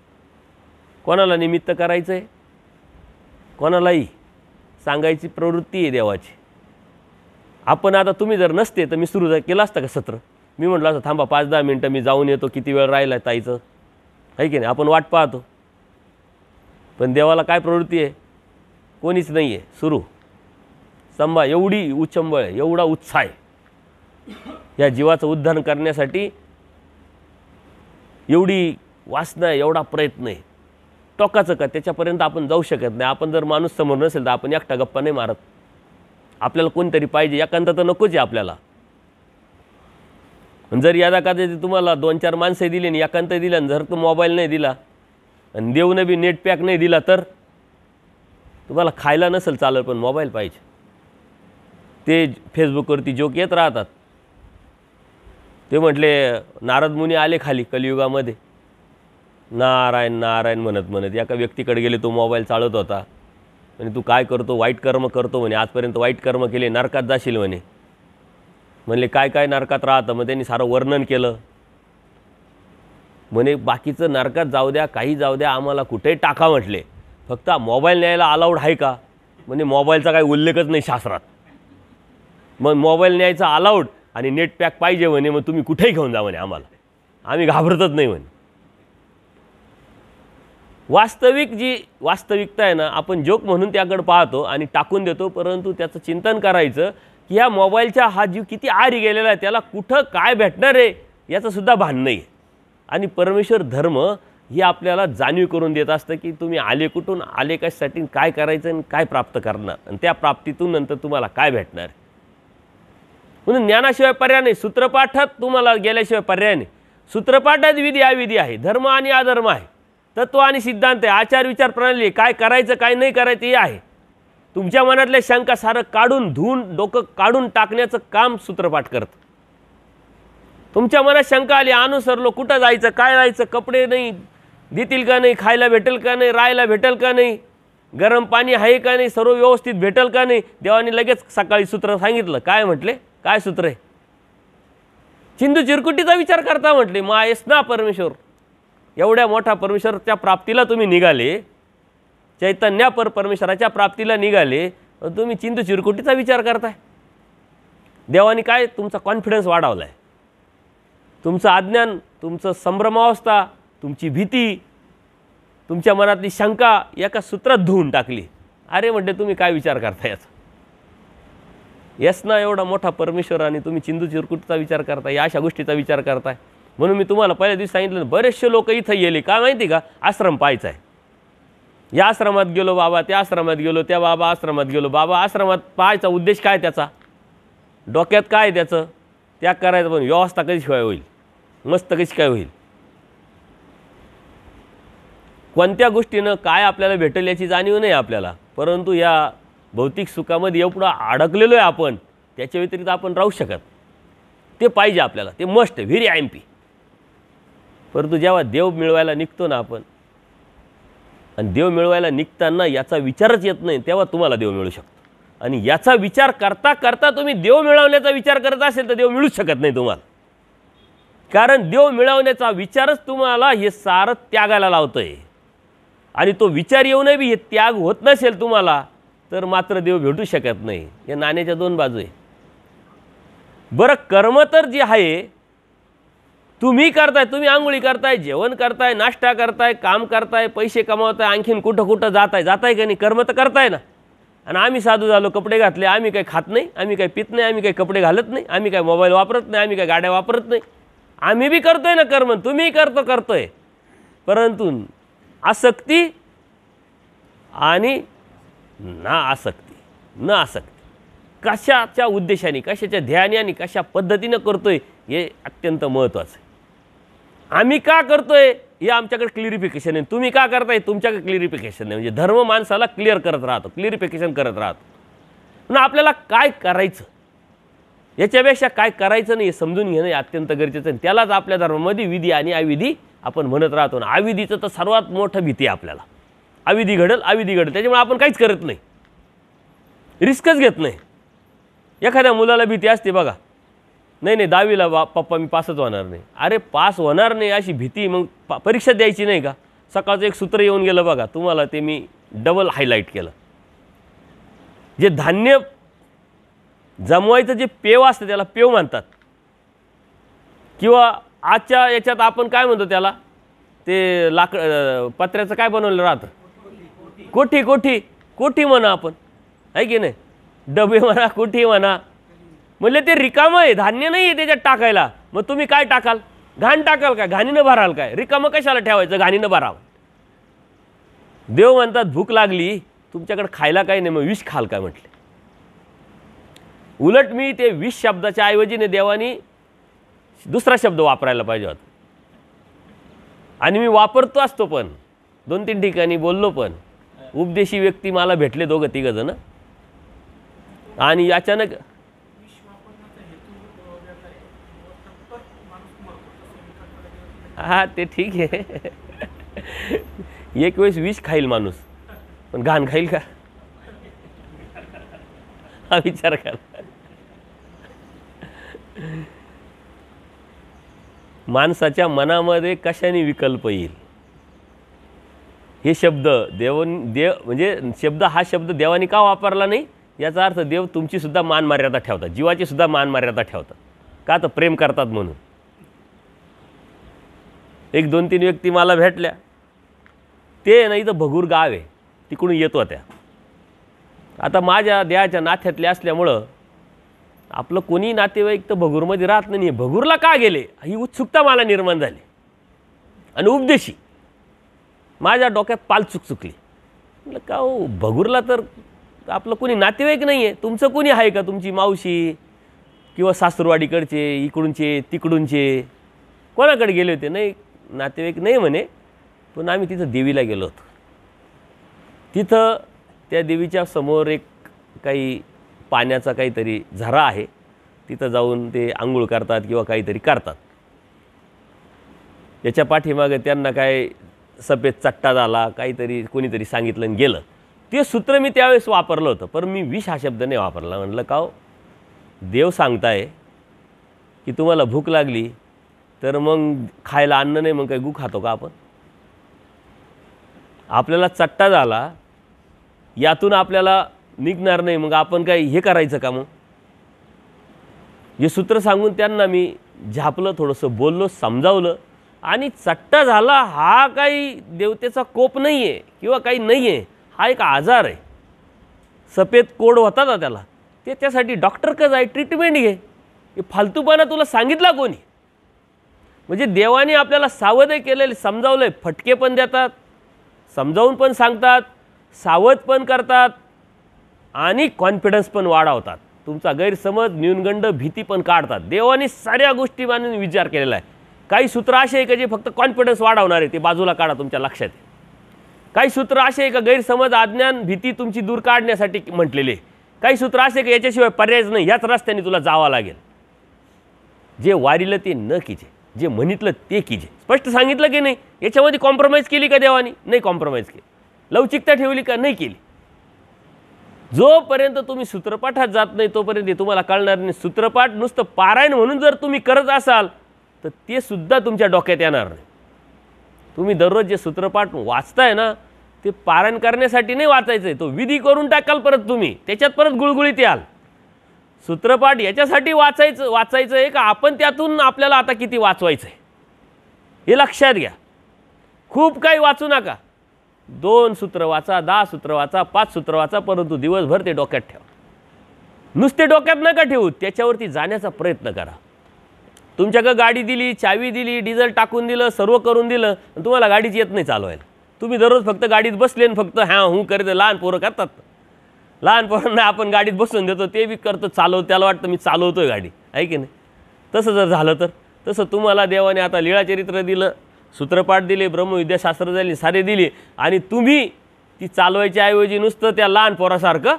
कोणाला निमित्त करायचं आहे? कोणालाही सांगायची प्रवृत्ती आहे देवाची. आपण आता तुम्ही जर नसते तर मी सुरू केलं असतं का सत्र? मी म्हटलं असं थांबा 5-10 मिनटं मी जाऊन येतो, किती वेळ राहिला ताईचं, आहे की नाही? आपण वाट पाहतो. पण देवाला काय प्रवृत्ती आहे? कोणीच नाही आहे, सुरू. स्तंभा एवढी उचंबळ आहे, एवढा उत्साह आहे या जीवाचं उद्धार करण्यासाठी, एवढी वासना आहे, एवढा प्रयत्न आहे. टोकाचं का त्याच्यापर्यंत आपण जाऊ शकत नाही. आपण जर माणूस समोर नसेल तर आपण एकटा गप्पा नाही मारत. आपल्याला कोणतरी पाहिजे, एकांत तर नकोच आहे आपल्याला. जर यादा का तुम्हाला 2-4 माणसं दिली आणि एकांत दिला, आणि जर तो मोबाईल नाही दिला आणि देवने बी नेट पॅक नाही दिला, तर तुम्हाला खायला नसेल चालेल पण मोबाईल पाहिजे. ते फेसबुकवरती जोक येत राहतात. ते म्हटले नारद मुनी आले खाली कलियुगामध्ये, नारायण नारायण म्हणत म्हणत एका व्यक्तीकडे गेले. तो मोबाईल चालवत होता. म्हणे तू काय करतो? वाईट कर्म करतो म्हणे, आजपर्यंत वाईट कर्म केले, नरकात जाशील म्हणे. म्हणले काय काय नरकात राहतं? मग त्यांनी सारं वर्णन केलं. म्हणे बाकीचं नरकात जाऊ द्या, काही जाऊ द्या, आम्हाला कुठेही टाका म्हटले, फक्त मोबाईल न्यायला अलाउड आहे का? म्हणजे मोबाईलचा काही उल्लेखच नाही शास्त्रात. मग मोबाईल न्यायचा अलाउड आणि नेट पॅक पाहिजे म्हणे, मग तुम्ही कुठेही घेऊन जा म्हणे, आम्हाला आम्ही घाबरतच नाही म्हणे. वास्तविक जी वास्तविकता आहे ना, आपण जोक म्हणून त्याकडे पाहतो आणि टाकून देतो, परंतु त्याचं चिंतन करायचं की ह्या मोबाईलचा हा जीव किती आरी गेलेला आहे, त्याला कुठं काय भेटणार आहे याचं सुद्धा भान नाही. आणि परमेश्वर धर्म ही आपल्याला जाणीव करून देत असतं की तुम्ही आले कुठून, आले कशासाठी, काय करायचं आणि काय प्राप्त करणार, आणि त्या प्राप्तीतून नंतर तुम्हाला काय भेटणार. म्हणून ज्ञानाशिवाय पर्याय नाही. सूत्रपाठात तुम्हाला गेल्याशिवाय पर्याय नाही. सूत्रपाठात विधी अविधी आहे, धर्म आणि अधर्म आहे, तत्व आणि सिद्धांत आहे, आचार विचार प्रणाली, काय करायचं काय नाही करायचं हे आहे. तुमच्या मनातल्या शंका सारं काढून धुवून डोकं काढून टाकण्याचं काम सूत्रपाठ करतं. तुमच्या मनात शंका आली, अनुसरलो, कुठं जायचं, काय जायचं, कपडे नाही देतील का नाही, खायला भेटेल का नाही, राहायला भेटेल का नाही, गरम पाणी आहे का नाही, सर्व व्यवस्थित भेटेल का नाही. देवाने लगेच सकाळी सूत्र सांगितलं. काय म्हटले? काय सूत्र आहे? चिंदू चिरकुटीचा विचार करता म्हटले. मायस ना परमेश्वर, एवढ्या मोठ्या परमेश्वराच्या प्राप्तीला तुम्ही निघाले, चैतन्य परमेश्वराच्या प्राप्तीला निघाले, तुम्ही चिंदू चिरकुटीचा विचार करताय. देवाने काय तुमचा कॉन्फिडन्स वाढवला आहे, तुमचं अज्ञान, तुमचं संभ्रमावस्था, तुमची भीती, तुमच्या मनातली शंका एका सूत्रात धुवून टाकली. अरे म्हटले तुम्ही काय विचार करताय याचा? यस ना एवढा मोठा परमेश्वर आणि तुम्ही चिंदू चिरकुटीचा विचार करताय, या अशा गोष्टीचा विचार करताय. म्हणून मी तुम्हाला पहिल्या दिवशी सांगितलं, बरेचसे लोक इथं गेले का माहिती का? आश्रम पाहायचा आहे. या आश्रमात गेलो बाबा, त्या आश्रमात गेलो, त्या बाबा आश्रमात गेलो. बाबा आश्रमात पाहायचा उद्देश काय त्याचा? डोक्यात काय त्याचं? त्याग करायचं, पण व्यवस्था कशी काय होईल, मस्त कशी काय होईल, कोणत्या गोष्टीनं काय आपल्याला भेटेल याची जाणीव नाही आपल्याला. परंतु या भौतिक सुखामध्ये एवढं अडकलेलो आहे आपण, त्याच्या व्यतिरिक्त आपण राहू शकत. ते पाहिजे आपल्याला, ते मस्ट आहे, व्हेरी MP. परंतु जेव्हा देव मिळवायला निघतो ना आपण, आणि देव मिळवायला निघताना याचा विचारच येत नाही, तेव्हा तुम्हाला देव मिळू शकतो. आणि याचा विचार करता करता तुम्ही देव मिळवण्याचा विचार करत असेल तर देव मिळूच शकत नाही तुम्हाला. कारण देव मिळवण्याचा विचारच तुम्हाला हे सारं त्यागायला लावतोय. आणि तो विचार येऊनही हे त्याग होत नसेल तुम्हाला तर मात्र देव भेटू शकत नाही. या नाण्याच्या दोन बाजू आहे. बरं, कर्म तर जे आहे तुम्ही करताय, तुम्ही आंघोळी करताय, जेवण करताय, नाश्ता करताय, काम करताय, पैसे कमावताय, आणखीन कुठं कुठं जाताय का नाही? कर्म तर करताय ना. आणि आम्ही साधू झालो, कपडे घातले, आम्ही काही खात नाही, आम्ही काही पित नाही, आम्ही काही कपडे घालत नाही, आम्ही काही मोबाईल वापरत नाही, आम्ही काही गाड्या वापरत नाही. आम्ही बी करतोय ना कर्म, तुम्ही करतोय. परंतु आसक्ती आणि ना आसक्ती कशाच्या उद्देशाने, कशाच्या ध्यानी आणि कशा पद्धतीनं करतोय हे अत्यंत महत्त्वाचं आहे. आम्ही का करतोय हे आमच्याकडे क्लिअरिफिकेशन आहे. तुम्ही का करताय तुमच्याकडे क्लिअरिफिकेशन आहे. म्हणजे धर्म माणसाला क्लिअर करत राहतो, क्लिअरिफिकेशन करत राहतो. पण आपल्याला काय करायचं, याच्यापेक्षा काय करायचं नाही हे समजून घेणं अत्यंत गरजेचं आहे. त्यालाच आपल्या धर्मामध्ये विधी आणि अविधी आपण म्हणत राहतो. ना अविधीचं तर सर्वात मोठं भीती आहे आपल्याला. अविधी घडेल. त्याच्यामुळे आपण काहीच करत नाही, रिस्कच घेत नाही. एखाद्या मुलाला भीती असते बघा, नाही 10वीला पप्पा मी पासच होणार नाही. अरे पास होणार नाही अशी भीती, मग परीक्षा द्यायची नाही का? सकाळचं एक सूत्र येऊन गेलं बघा, तुम्हाला ते मी डबल हायलाईट केलं. जे धान्य जमवायचं जे पेव असतं त्याला पेव म्हणतात. किंवा आजच्या याच्यात आपण काय म्हणतो त्याला, ते पत्र्याचं काय बनवलं राहतं, कोठी म्हणा आपण, आहे की नाही? डबे म्हणा, कोठी म्हणा. म्हणजे ते रिकामं आहे, धान्य नाही आहे त्याच्यात टाकायला. मग तुम्ही काय टाकाल? घाण टाकाल काय? घाणीनं भराल काय? रिकामं कशाला ठेवायचं, घाणीनं भरावं. देव म्हणतात भूक लागली तुमच्याकडे खायला काही नाही, मग विष खाल काय म्हटले. उलट मी ते विष शब्दाच्या ऐवजीने देवानी दुसरा शब्द वापरायला पाहिजे होता. आणि मी वापरतो असतो, पण 2-3 ठिकाणी बोललो. पण उपदेशी व्यक्ती मला भेटले 2-3 जण, आणि अचानक हा ते ठीक आहे. एक वेळेस विष खाईल माणूस, पण घाण खाईल का हा विचार करा. माणसाच्या मनामध्ये कशाने विकल्प येईल हे शब्द देव म्हणजे हा शब्द देवानी का वापरला नाही याचा अर्थ देव तुमची सुद्धा मान मर्यादा ठेवतात, जीवाची सुद्धा मान मर्यादा ठेवतात. का तर प्रेम करतात म्हणून. एक 2-3 व्यक्ती मला भेटल्या, ते नाही तर भगूर गाव आहे तिकडून येत होत्या. आता माझ्या देहाच्या नात्यातले असल्यामुळं आपलं कोणी नातेवाईक तर भगूरमध्ये राहत नाही. भगूरला का गेले ही उत्सुकता मला निर्माण झाली. आणि उपदेशी माझ्या डोक्यात पालचूक चुकली. म्हटलं का हो, भगूरला तर आपलं कोणी नातेवाईक नाही आहे. तुमचं कोणी आहे का, तुमची मावशी किंवा सासूरवाडीकडचे, इकडूनचे तिकडूनचे, कोणाकडे गेले होते? नाही नातेवाईक नाही म्हणे, पण आम्ही तिथं देवीला गेलो होतो. तिथं त्या देवीच्या समोर एक काही पाण्याचा काहीतरी झरा आहे, तिथं जाऊन ते आंघोळ करतात किंवा काहीतरी करतात. याच्या पाठीमागे त्यांना काय सफेद चट्टा झाला, काहीतरी कोणीतरी सांगितलं आणि गेलं. ते सूत्र मी त्यावेळेस वापरलं होतं, पण मी विष हा शब्द नाही वापरला. म्हटलं का हो, देव सांगताय की तुम्हाला भूक लागली तर मग खायला अन्न नाही, मग काय गू खातो का आपण? आपल्याला चट्टा झाला, यातून आपल्याला निघणार नाही, मग आपण काय हे करायचं का? मग हे सूत्र सांगून त्यांना मी झापलं, थोडंसं बोललो, समजावलं. आणि चट्टा झाला हा काही देवतेचा कोप नाही आहे किंवा काही नाही आहे, हा एक आजार आहे. सफेद कोड होता ना त्याला, ते त्यासाठी डॉक्टर का जाय, ट्रीटमेंट घे. हे फालतूपणा तुला सांगितला कोणी? म्हणजे देवाने आपल्याला सावध केलेले, समजावलंय. फटके पण देतात, समजावून पण सांगतात, सावध पण करतात आणि कॉन्फिडन्स पण वाढवतात. तुमचा गैरसमज, न्यूनगंड, भीती पण काढतात. देवाने साऱ्या गोष्टी मानून विचार केलेला आहे. काही सूत्र असे आहे का जे फक्त कॉन्फिडन्स वाढवणार आहे, ते बाजूला काढा, तुमच्या लक्षात आहे. काही सूत्र असे आहे का गैरसमज, अज्ञान, भीती तुमची दूर काढण्यासाठी म्हटलेले. काही सूत्र असे का याच्याशिवाय पर्यायच नाही, याच रस्त्याने तुला जावं लागेल. जे वारीलं ते न कीजे, जे म्हणितलं ते कीजे. स्पष्ट सांगितलं की नाही? याच्यामध्ये कॉम्प्रोमाइज केली का देवानी? नाही कॉम्प्रोमाइज केली. लवचिकता ठेवली का? नाही केली. जोपर्यंत तुम्ही सूत्रपाठात जात नाही तोपर्यंत तुम्हाला कळणार नाही. सूत्रपाठ नुसतं पारायण म्हणून जर तुम्ही करत असाल तर ते सुद्धा तुमच्या डोक्यात येणार नाही. तुम्ही दररोज जे सूत्रपाठ वाचताय ना ते पारायण करण्यासाठी नाही वाचायचं आहे, तो विधी करून टाकाल परत तुम्ही, त्याच्यात परत गुळगुळीत याल. सूत्रपाठ याच्यासाठी वाचायचं आहे का आपण त्यातून आपल्याला आता किती वाचवायचं आहे हे लक्षात घ्या. खूप काही वाचू नका. 2 सूत्र वाचा, 10 सूत्र वाचा, 5 सूत्र वाचा, परंतु दिवसभर ते डोक्यात ठेवा. नुसते डोक्यात नका ठेवू, त्याच्यावरती जाण्याचा प्रयत्न करा. तुमच्याकडे गाडी दिली, चावी दिली, डिझेल टाकून दिलं, सर्व करून दिलं, तुम्हाला गाडीच येत नाही चालवायला. तुम्ही दररोज फक्त गाडीत बसले आणि फक्त हां करत. लहान पोरं करतात. लहान पोरांना आपण गाडीत बसून देतो, ते बी करतो, त्याला वाटतं मी चालवतोय गाडी, आहे की नाही. तसं जर झालं तर तसं तुम्हाला देवाने आता लीळाचरित्र दिलं, सूत्रपाठ दिले, ब्रह्मविद्याशास्त्र दिले, सारे दिले, आणि तुम्ही ती चालवायच्या ऐवजी नुसतं त्या लहान पोरासारखं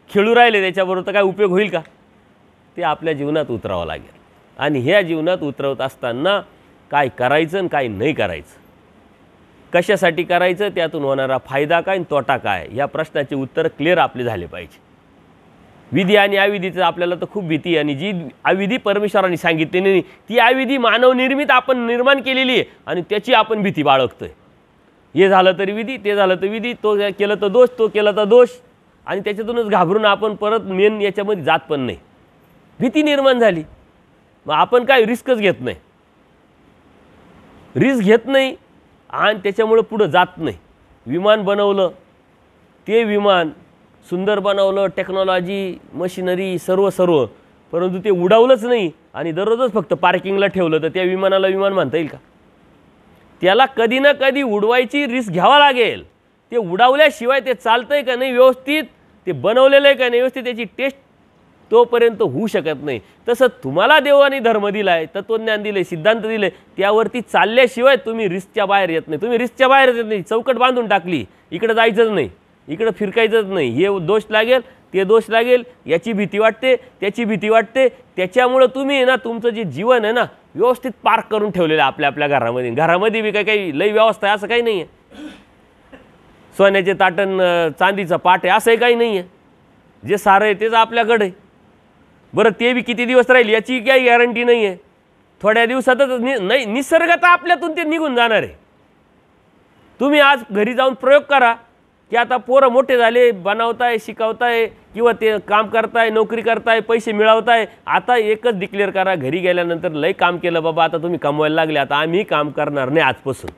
खेळू राहिले त्याच्याबरोबर, तर काय उपयोग होईल का. ते आपल्या जीवनात उतरावं लागेल. आणि ह्या जीवनात उतरवत असताना काय करायचं आणि काय नाही करायचं, कशासाठी करायचं, त्यातून होणारा फायदा काय आणि तोटा काय, या प्रश्नाचे उत्तर क्लिअर आपले झाले पाहिजे. विधी आणि अविधीचं आपल्याला तर खूप भीती आहे. आणि जी अविधी परमेश्वरांनी सांगितलेली नाही ती अविधी मानवनिर्मित आपण निर्माण केलेली आहे आणि त्याची आपण भीती बाळगतोय. हे झालं तरी विधी, ते झालं तर विधी, तो केलं तर दोष, तो केला तर दोष, आणि त्याच्यातूनच घाबरून आपण परत मेन याच्यामध्ये जात पण नाही. भीती निर्माण झाली, मग आपण काय रिस्कच घेत नाही, रिस्क घेत नाही आणि त्याच्यामुळं पुढं जात नाही. विमान बनवलं, ते विमान सुंदर बनवलं, टेक्नॉलॉजी, मशिनरी, सर्व, परंतु ते उडावलंच नाही आणि दररोजच फक्त पार्किंगला ठेवलं, तर त्या विमानाला विमान म्हणता येईल का. त्याला कधी ना कधी उडवायची रिस्क घ्यावा लागेल. ते उडावल्याशिवाय ते चालतंय का नाही व्यवस्थित, ते बनवलेलं आहे का नाही व्यवस्थित, त्याची टेस्ट तोपर्यंत होऊ शकत नाही. तसं तुम्हाला देवाने धर्म दिला आहे, तत्त्वज्ञान दिले, सिद्धांत दिले, त्यावरती चालल्याशिवाय तुम्ही रिस्कच्या बाहेर येत नाही. तुम्ही रिस्कच्या बाहेर येत नाही, चौकट बांधून टाकली, इकडे जायचंच नाही, इकडं फिरकायचंच नाही, हे दोष लागेल, ते दोष लागेल, याची भीती वाटते, त्याची भीती वाटते. त्याच्यामुळं तुम्ही ना तुमचं जे जीवन आहे ना व्यवस्थित पार्क करून ठेवलेलं आहे आपल्या घरामध्ये. घरामध्ये बी काही लई व्यवस्था आहे असं काही नाही आहे. सोन्याचे ताटण, चांदीचं पाट आहे असंही काही नाही आहे. जे सारं आहे तेच आपल्याकडे आहे. बरं ते बी किती दिवस राहील याची काही गॅरंटी नाही आहे. थोड्या दिवसातच नाही, निसर्गात आपल्यातून ते निघून जाणार आहे. तुम्ही आज घरी जाऊन प्रयोग करा की आता पोरं मोठे झाले, बनवताय, शिकवताय, किंवा ते काम करताय, नोकरी करताय, पैसे मिळवताय. आता एकच डिक्लेअर करा, घरी गेल्यानंतर लई काम केलं बाबा, आता तुम्ही कमवायला लागले, आता आम्ही काम करणार नाही आजपासून.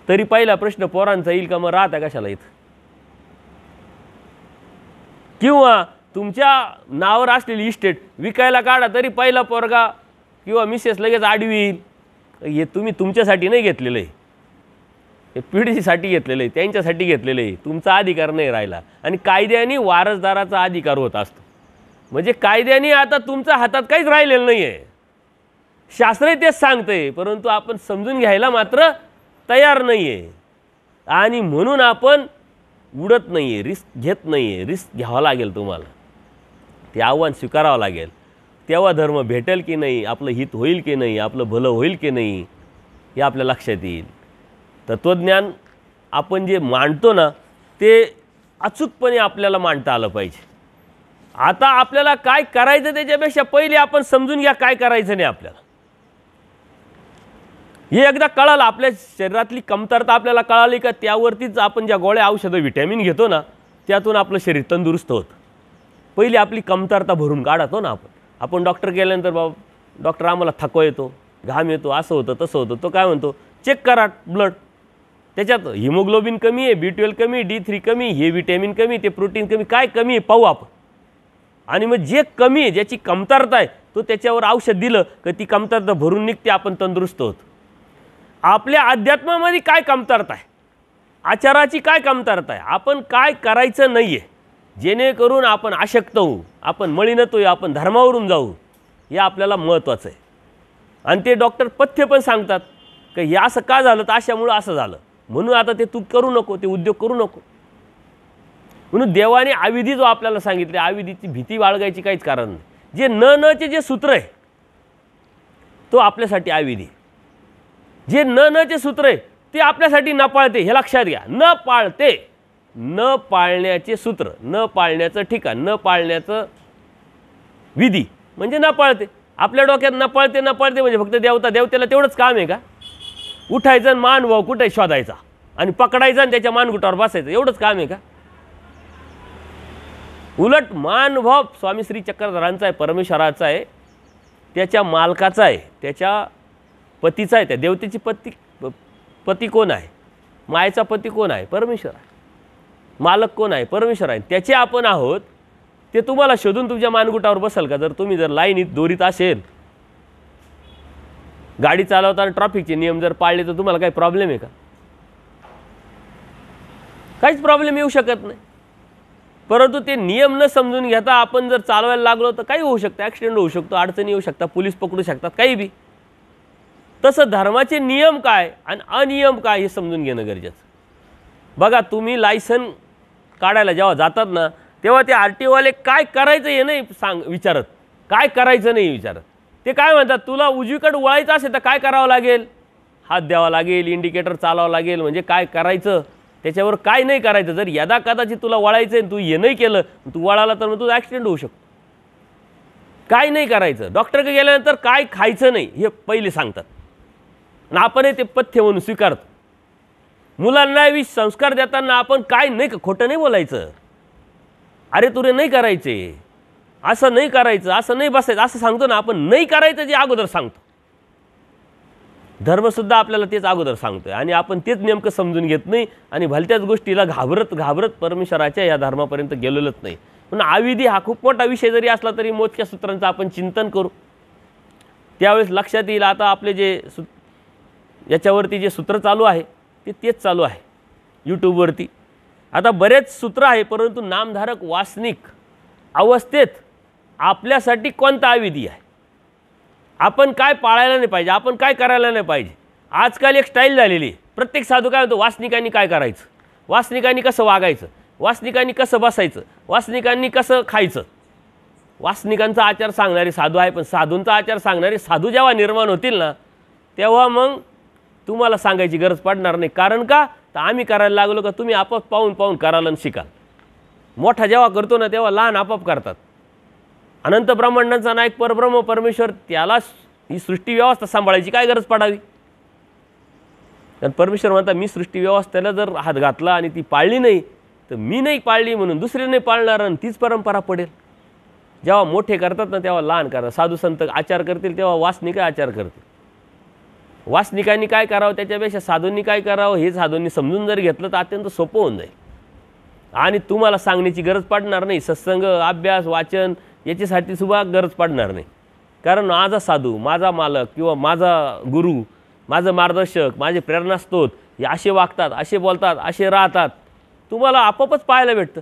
तरी पहिला प्रश्न पोरांचा येईल का, मग राहता कशाला इथं. किंवा तुमच्या नावावर असलेली इस्टेट विकायला काढा, तरी पहिला पोरगा किंवा मिसेस लगेच आडवी येईल. हे तुम्ही तुमच्यासाठी नाही घेतलेलं आहे, हे पिढीसाठी घेतलेलं आहे, त्यांच्यासाठी घेतलेलं आहे. तुमचा अधिकार नाही राहिला. आणि कायद्याने वारसदाराचा अधिकार होत असतो. म्हणजे कायद्याने आता तुमच्या हातात काहीच राहिलेलं नाही आहे. शास्त्रही तेच सांगतंय, परंतु आपण समजून घ्यायला मात्र तयार नाही आहे. आणि म्हणून आपण उडत नाही आहे, रिस्क घेत नाही आहे. रिस्क घ्यावं लागेल तुम्हाला, ते आव्हान स्वीकारावं लागेल. तेव्हा धर्म भेटेल की नाही, आपलं हित होईल की नाही, आपलं भलं होईल की नाही, हे आपल्या लक्षात येईल. तत्त्वज्ञान आपण जे मांडतो ना ते अचूकपणे आपल्याला मांडता आलं पाहिजे. आता आपल्याला काय करायचं त्याच्यापेक्षा पहिले आपण समजून घ्या काय करायचं नाही आपल्याला. हे एकदा कळालं, आपल्या शरीरातली कमतरता आपल्याला कळाली का, त्यावरतीच आपण ज्या गोळ्या औषधं व्हिटॅमिन घेतो ना त्यातून आपलं शरीर तंदुरुस्त होतं. पहिली आपली कमतरता भरून काढतो ना आपण डॉक्टर गेल्यानंतर बाबा डॉक्टर आम्हाला थकवा येतो, घाम येतो, असं होतं तसं होतं. तो काय म्हणतो, चेक करा ब्लड, त्याच्यात हिमोग्लोबिन कमी आहे, B12 कमी, D3 कमी, हे व्हिटॅमिन कमी, ते प्रोटीन कमी, काय कमी आहे पाहू आपण. आणि मग जे कमी आहे, ज्याची कमतरता आहे, तो त्याच्यावर औषध दिलं की ती कमतरता भरून निघते, आपण तंदुरुस्त होतो. आपल्या अध्यात्मामध्ये काय कमतरता आहे, आचाराची काय कमतरता आहे, आपण काय करायचं नाही आहे जेणेकरून आपण अशक्त होऊ, आपण मळीनतो, आपण धर्मावरून जाऊ, हे आपल्याला महत्त्वाचं आहे. आणि ते डॉक्टर पथ्य पण सांगतात की हे असं का झालं, तर अशामुळं असं झालं, म्हणून आता ते तू करू नको, ते उद्योग करू नको. म्हणून देवाने अविधी जो आपल्याला सांगितले, अविधीची भीती बाळगायची काहीच कारण नाही. जे नचे जे सूत्र आहे तो आपल्यासाठी अविधी, जे नचे सूत्र आहे ते आपल्यासाठी न पाळते, हे लक्षात घ्या. न पाळते न पाळण्याचे सूत्र, न पाळण्याचं ठिकाण, न पाळण्याचं विधी म्हणजे न पाळते. आपल्या डोक्यात न पाळते म्हणजे फक्त देवतेला तेवढंच काम आहे का? उठायचं आणि मानभाव कुठे शोधायचा आणि पकडायचा आणि त्याच्या मानगुटावर बसायचं, एवढंच काम आहे का? उलट मानभाव स्वामी श्री चक्रधरांचा आहे, परमेश्वराचा आहे, त्याच्या मालकाचा आहे, त्याच्या पतीचा आहे. त्या देवतेची पती कोण आहे? मायेचा पती कोण आहे? परमेश्वर आहे. मालक कोण आहे? परमेश्वर आहे. त्याचे आपण आहोत. ते तुम्हाला शोधून तुमच्या मानगुटावर बसेल का? तुम्ही जर लाईनीत दोरीत असेल, गाडी चालवताना ट्रॅफिकचे नियम जर पाळले तर तुम्हाला काही प्रॉब्लेम आहे का? काहीच प्रॉब्लेम येऊ शकत नाही. परंतु ते नियम न समजून घेता आपण जर चालवायला लागलो तर काही होऊ शकतं, ॲक्सिडेंट होऊ शकतो, अडचणी येऊ शकतात, पोलीस पकडू शकतात, काही बी. तसं धर्माचे नियम काय आणि अनियम काय हे समजून घेणं गरजेचं. बघा, तुम्ही लायसन काढायला जेव्हा जातात ना, तेव्हा ते RTO वाले काय करायचं हे नाही विचारत, काय करायचं नाही विचारत. ते काय म्हणतात, तुला उजवीकडे वळायचं असेल तर काय करावं लागेल? हात द्यावा लागेल, इंडिकेटर चालवावं लागेल. म्हणजे काय करायचं, त्याच्यावर काय नाही करायचं. जर यदा कदाचित तुला वळायचं आहे तू हे नाही केलं, तू वळाला तर मग तुझा ॲक्सिडेंट होऊ शकतो. काय नाही करायचं. डॉक्टरकडे गेल्यानंतर काय खायचं नाही हे पहिले सांगतात आणि आपण ते पथ्य म्हणून स्वीकारतो. मुलांना संस्कार देताना आपण काय नाही, खोटं नाही बोलायचं. अरे तुरे नाही करायचे, असं नाही करायचं, असं नाही बसायचं असं सांगतो ना आपण. नाही करायचं जे अगोदर सांगतो. धर्मसुद्धा आपल्याला तेच अगोदर सांगतोय आणि आपण तेच नेमकं समजून घेत नाही आणि भलत्याच गोष्टीला घाबरत परमेश्वराच्या या धर्मापर्यंत गेलेलंच नाही. म्हणून आविधी हा खूप मोठा विषय जरी असला तरी मोजक्या सूत्रांचं आपण चिंतन करू. त्यावेळेस लक्षात येईल आता आपले जे याच्यावरती जे सूत्र चालू आहे तेच चालू आहे यूट्यूबवरती. आता बरेच सूत्र आहे, परंतु नामधारक वासनिक अवस्थेत आपल्यासाठी कोणता अविधी आहे, आपण काय पाळायला नाही पाहिजे, आपण काय करायला नाही पाहिजे. आजकाल एक स्टाईल झालेली आहे. प्रत्येक साधू काय म्हणतो, वासनिकांनी काय करायचं, वासनिकांनी कसं वागायचं, वासनिकांनी कसं बसायचं, वासनिकांनी कसं खायचं. वासनिकांचा आचार सांगणारे साधू आहे, पण साधूंचा आचार सांगणारे साधू जेव्हा निर्माण होतील ना, तेव्हा मग तुम्हाला सांगायची गरज पडणार नाही. कारण का, तर आम्ही करायला लागलो का तुम्ही आपोआप पाहून करायला शिकाल. मोठा जेव्हा करतो ना तेव्हा लहान आपोआप करतात. अनंत ब्रह्मांडांचा नायक परब्रह्म परमेश्वर, त्याला ही सृष्टी व्यवस्था सांभाळायची काय गरज पडावी. कारण परमेश्वर म्हणतात, मी सृष्टी व्यवस्थेला जर हात घातला आणि ती पाळली नाही तर मी नाही पाळली म्हणून दुसरे नाही पाळणार आणि तीच परंपरा पडेल. जेव्हा मोठे करतात ना तेव्हा लहान करतात. साधू संत आचार करतील तेव्हा वासनिक आचार करतील. वासनिकांनी काय करावं त्याच्यापेक्षा साधूंनी काय करावं हे साधूंनी समजून जर घेतलं तर अत्यंत सोपं होऊन जाईल आणि तुम्हाला सांगण्याची गरज पडणार नाही. सत्संग, अभ्यास, वाचन याच्यासाठी सुद्धा गरज पडणार नाही. कारण माझा साधू, माझा मालक किंवा माझा गुरु, माझं मार्गदर्शक, माझे प्रेरणास्त्रोत हे असे वागतात, असे बोलतात, असे राहतात, तुम्हाला आपोआपच पाहायला भेटतं.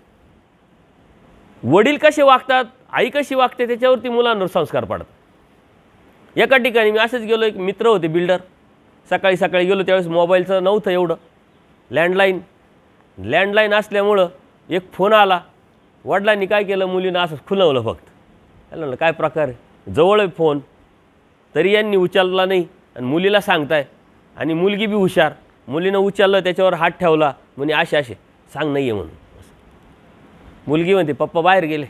वडील कसे वागतात, आई कशी वागते त्याच्यावरती मुलांवर संस्कार पडतात. एका ठिकाणी मी असंच गेलो, एक मित्र होते बिल्डर, सकाळी गेलो त्यावेळेस मोबाईलचं नव्हतं एवढं, लँडलाईन असल्यामुळं एक फोन आला. वडिलांनी काय केलं, मुलीनं असं खुलवलं फक्त. म्हणलं काय प्रकार आहे, जवळ आहे फोन तरी यांनी उचलला नाही आणि मुलीला सांगताय आणि मुलगी बी हुशार, मुलीनं उचललं त्याच्यावर हात ठेवला, म्हणे असे सांग नाही आहे म्हणून. मुलगी म्हणते पप्पा बाहेर गेले.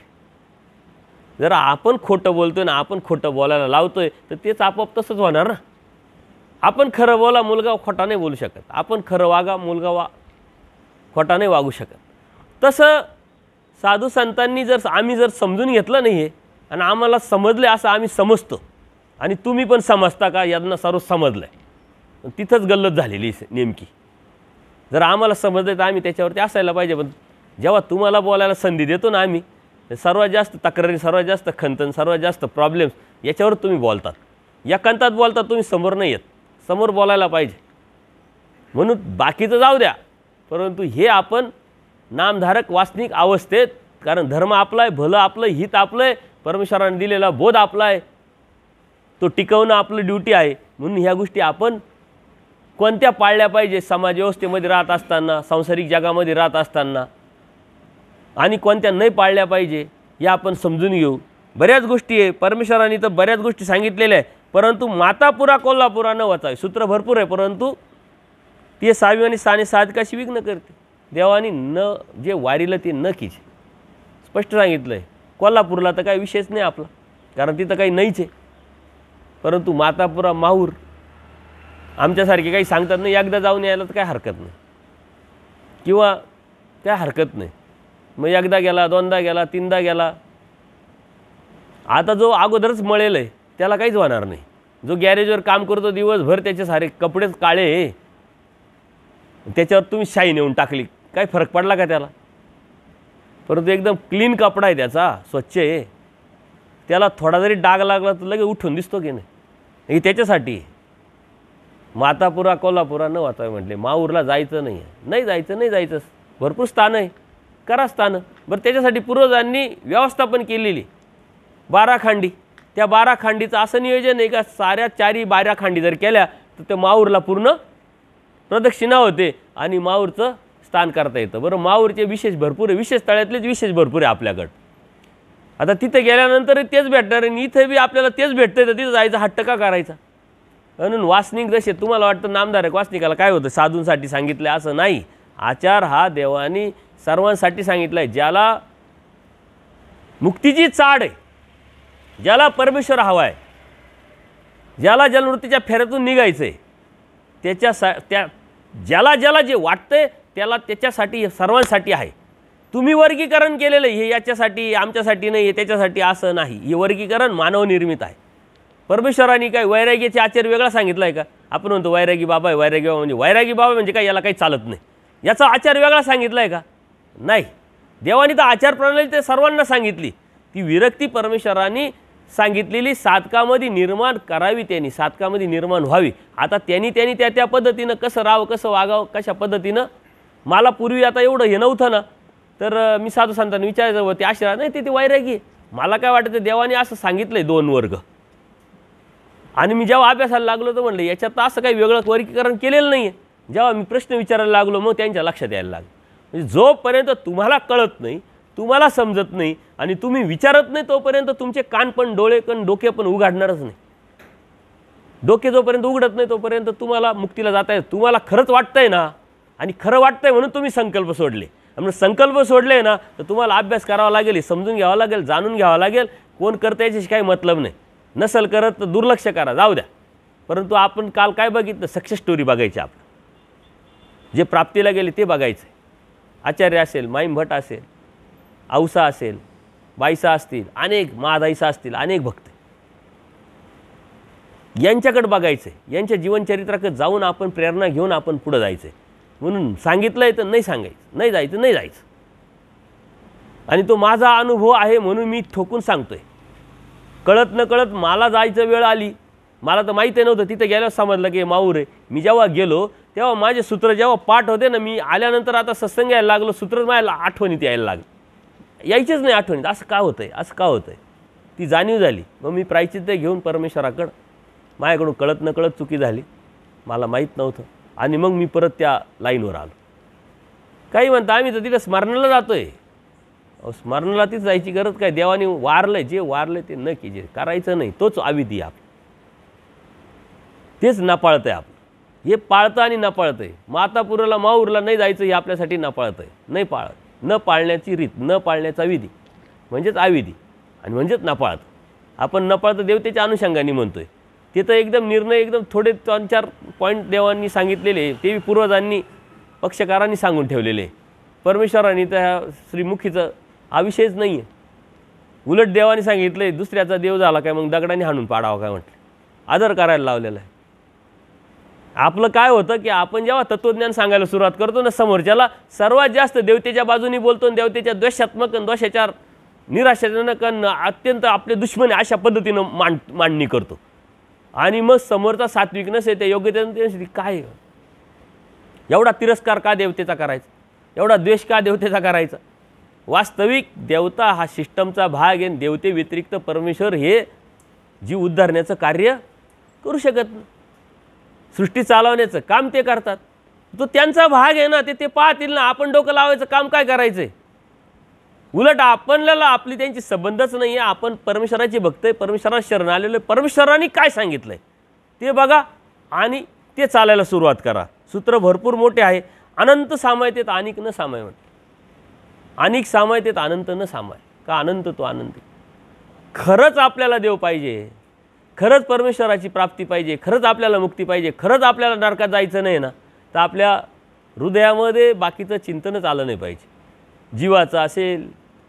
जर आपण खोटं बोलतोय ना, आपण खोटं बोलायला लावतोय तर तेच आपोआप तसंच होणार ना. आपण खरं बोला, मुलगा खोटा नाही बोलू शकत. आपण खरं वागा, मुलगा खोटा नाही वागू शकत. तसं साधू संतांनी आम्ही जर समजून घेतलं नाही आहे आणि आम्हाला समजलं असं आम्ही समजतो आणि तुम्ही पण समजता का, यांना सर्व समजलं आहे, तिथंच गल्लत झालेली नेमकी. जर आम्हाला समजलं तर आम्ही त्याच्यावरती असायला पाहिजे. पण जेव्हा तुम्हाला बोलायला संधी देतो ना आम्ही, सर्वात जास्त तक्रारी, सर्वात जास्त खंतन, सर्वात जास्त प्रॉब्लेम्स याच्यावर तुम्ही बोलतात. एकांतात बोलतात, तुम्ही समोर नाही येत. समोर बोलायला पाहिजे. म्हणून बाकीचं जाऊ द्या, परंतु हे आपण नामधारक वासनिक अवस्थेत, कारण धर्म आपला आहे, भलं आपलं, हित आपलं आहे, परमेश्वराने दिलेला बोध आपला आहे, तो टिकवणं आपलं ड्युटी आहे. म्हणून ह्या गोष्टी आपण कोणत्या पाळल्या पाहिजे समाज व्यवस्थेमध्ये राहत असताना, सांसारिक जगामध्ये राहत असताना, आणि कोणत्या नाही पाळल्या पाहिजे या आपण समजून घेऊ. बऱ्याच गोष्टी आहे, परमेश्वराने तर बऱ्याच गोष्टी सांगितलेल्या आहे, परंतु मातापुरा कोल्हापुरा न वाचावे. सूत्र भरपूर आहे, परंतु ते सावी आणि साने साधकाशी विघ्न करते. देवानी न जे वारीला ते न कीचे स्पष्ट सांगितलं आहे. कोल्हापूरला तर काही विषयच नाही आपला, कारण तिथं काही नाहीच आहे. परंतु मातापुरा माहूर आमच्यासारखे काही सांगतात नाही, एकदा जाऊन यायला तर काय हरकत नाही किंवा काय हरकत नाही. मग एकदा गेला, दोनदा गेला, तीनदा गेला. आता जो अगोदरच मळेल आहे त्याला काहीच होणार नाही. जो गॅरेजवर काम करतो दिवसभर, त्याचे सारे कपडेच काळे, त्याच्यावर तुम्ही शाई नेऊन टाकली, काय फरक पडला का त्याला? परंतु एकदम क्लीन कपडा आहे त्याचा, स्वच्छ आहे, त्याला थोडा जरी डाग लागला तर लगेच उठून दिसतो की नाही? हे त्याच्यासाठी मातापुरा कोल्हापुरा न वाचावे म्हटले. माहूरला जायचं नाही आहे, नाही जायचं, नाही जायचं. भरपूर स्थानं आहे, करा स्थानं. बरं, त्याच्यासाठी पूर्वजांनी व्यवस्थापन केलेली 12 खांडी. त्या 12 खांडीचं असं नियोजन आहे का साऱ्या 4 खांडी जर केल्या तर ते माहूरला पूर्ण प्रदक्षिणा होते आणि माहूरचं स्थान करता येतं. बरं, माहूरचे विशेष भरपूर आहे, विशेष तळ्यातलेच विशेष भरपूर आहे आपल्याकडं. आता तिथे गेल्यानंतर तेच भेटणार आणि इथे बी आपल्याला तेच भेटतं, तर तिथं जायचा हट्ट का करायचा? म्हणून वासनिक जसे तुम्हाला वाटतं नामधारक वासनिकाला काय होतं, साधूंसाठी सांगितलं असं नाही. आचार हा देवानी सर्वांसाठी सांगितला आहे. ज्याला मुक्तीची चाड आहे, ज्याला परमेश्वर हवा आहे, ज्याला जन्मवृत्तीच्या फेऱ्यातून निघायचं आहे, ज्याला ज्याला जे वाटतंय त्याला त्याच्यासाठी सर्वांसाठी आहे. तुम्ही वर्गीकरण केलेलं आहे, हे याच्यासाठी आमच्यासाठी नाही, हे त्याच्यासाठी असं नाही. हे वर्गीकरण मानवनिर्मित आहे. परमेश्वरांनी काय वैराग्याचे आचार वेगळा सांगितला आहे का? आपण म्हणतो वैरागी बाबा आहे, वैरागी बाबा म्हणजे वैरागी बाबा म्हणजे काय, याला काही चालत नाही, याचा आचार वेगळा सांगितला आहे का? नाही. देवानी तर आचार प्रणाली ते सर्वांना सांगितली. ती विरक्ती परमेश्वरांनी सांगितलेली साधकामध्ये निर्माण करावी, त्यांनी साधकामध्ये निर्माण व्हावी. आता त्यांनी त्या पद्धतीनं कसं राहावं, कसं वागावं, कशा पद्धतीनं. मला पूर्वी आता एवढं हे नव्हतं ना, तर मी साधू संतांना विचारायचं होते आश्रय नाही, ते वैरागी. मला काय वाटतं, देवाने असं सांगितलं आहे 2 वर्ग. आणि मी जेव्हा अभ्यासाला लागलो तर म्हणलं याच्यात तर असं काही वेगळं वर्गीकरण केलेलं नाही आहे. जेव्हा मी प्रश्न विचारायला लागलो मग त्यांच्या लक्षात यायला लागलं. म्हणजे जोपर्यंत तुम्हाला कळत नाही, तुम्हाला समजत नाही आणि तुम्ही विचारत नाही, तोपर्यंत तुमचे कान पण, डोळे पण, डोके पण उघडणारच नाही. डोके जोपर्यंत उघडत नाही तोपर्यंत तुम्हाला मुक्तीला जाता येत. तुम्हाला खरंच वाटतंय ना, आणि खरं वाटतंय म्हणून तुम्ही संकल्प सोडले. म्हणून संकल्प सोडले ना तर तुम्हाला अभ्यास करावा लागेल, समजून घ्यावा लागेल, जाणून घ्यावा लागेल. कोण करतं याच्याशी काही मतलब नाही. नसल करत तर दुर्लक्ष करा, जाऊ द्या. परंतु आपण काल काय बघितलं, सक्सेस स्टोरी बघायची. आपण जे प्राप्तीला गेले ते बघायचं. आचार्य असेल, माईम भट असेल, औसा असेल, बाईसा असतील, अनेक महादाईसा असतील, अनेक भक्त, यांच्याकडे बघायचं आहे. यांच्या जीवनचरित्राकडे जाऊन आपण प्रेरणा घेऊन आपण पुढे जायचं आहे. म्हणून सांगितलं आहे तर नाही सांगायचं, नाही जायचं, नाही जायचं. आणि तो माझा अनुभव आहे म्हणून मी ठोकून सांगतोय. कळत न कळत मला जायचं वेळ आली, मला तर माहिती नव्हतं. तिथे गेल्यावर समजलं की माहूर आहे. मी जेव्हा गेलो तेव्हा माझे सूत्र जेव्हा पाठ होते ना, मी आल्यानंतर आता सत्संग यायला लागलो, सूत्र माझ्या आठवणीत यायला लागलं. यायचेच नाही आठवणीत. असं का होतंय, असं का होतंय, ती जाणीव झाली. मग मी प्रायचित्त घेऊन परमेश्वराकडं, माझ्याकडून कळत न कळत चुकी झाली, मला माहीत नव्हतं. आणि मग मी परत त्या लाईनवर आलो. काही म्हणता आम्ही तर तिला स्मरणाला जातोय. स्मरणाला तीच जायची गरज काय? देवाने वारलंय, जे वारलंय ते न की जे करायचं नाही तोच अविधी आप, तेच न पाळतंय आप. हे पाळतं आणि न पाळतंय. मातापुराला माहूरला नाही जायचं हे आपल्यासाठी न पाळतंय. नाही पाळत, न पाळण्याची रीत, न पाळण्याचा विधी म्हणजेच अविधी आणि म्हणजेच न पाळतं. आपण न पाळतं देवतेच्या अनुषंगाने म्हणतोय. तिथं एकदम निर्णय एकदम थोडे 3-4 पॉईंट देवांनी सांगितलेले, ते पूर्वजांनी पक्षकारांनी सांगून ठेवलेले. परमेश्वरांनी त्या श्रीमुखीचं हा विषयच नाही आहे. उलट देवाने सांगितलं आहे दुसऱ्याचा देव झाला काय मग दगडाने हाणून पाडावं काय म्हटलं, आदर करायला लावलेला आहे. आपलं काय होतं की आपण जेव्हा तत्त्वज्ञान सांगायला सुरुवात करतो ना समोरच्याला, सर्वात जास्त देवतेच्या बाजूने बोलतो आणि देवतेच्या द्वेषात्मक आणि दोषाचार निराशाजनक अत्यंत आपले दुश्मन अशा पद्धतीनं मांडणी करतो. आणि मग समोरचा सात्विक नसेल ते योग्यतेने काय एवढा तिरस्कार का देवतेचा करायचा, एवढा द्वेष का देवतेचा करायचा. वास्तविक देवता हा सिस्टमचा भाग आहे. देवते व्यतिरिक्त परमेश्वर हे जीव उद्धारण्याचं कार्य करू शकत नाही. सृष्टी चालवण्याचं काम ते करतात, तो त्यांचा भाग आहे ना, ते पाहतील ना. आपण डोकं लावायचं काम काय करायचं आहे. उलट आपल्याला आपली त्यांची संबंधच नाही आहे. आपण परमेश्वराची भक्त आहे, परमेश्वराला शरण आलेलो आहे. परमेश्वरांनी काय सांगितलं आहे ते बघा आणि ते चालायला सुरुवात करा. सूत्र भरपूर मोठे आहे अनंत सामायतेत अनिक न सामाय म्हणते. अनिक सामायतेत अनंत न सामाय. का अनंत तो आनंद. खरंच आपल्याला देव पाहिजे, खरंच परमेश्वराची प्राप्ती पाहिजे, खरंच आपल्याला मुक्ती पाहिजे, खरंच आपल्याला नरकात जायचं नाही ना, तर आपल्या हृदयामध्ये बाकीचं चिंतनच आलं नाही पाहिजे. जीवाचं असेल,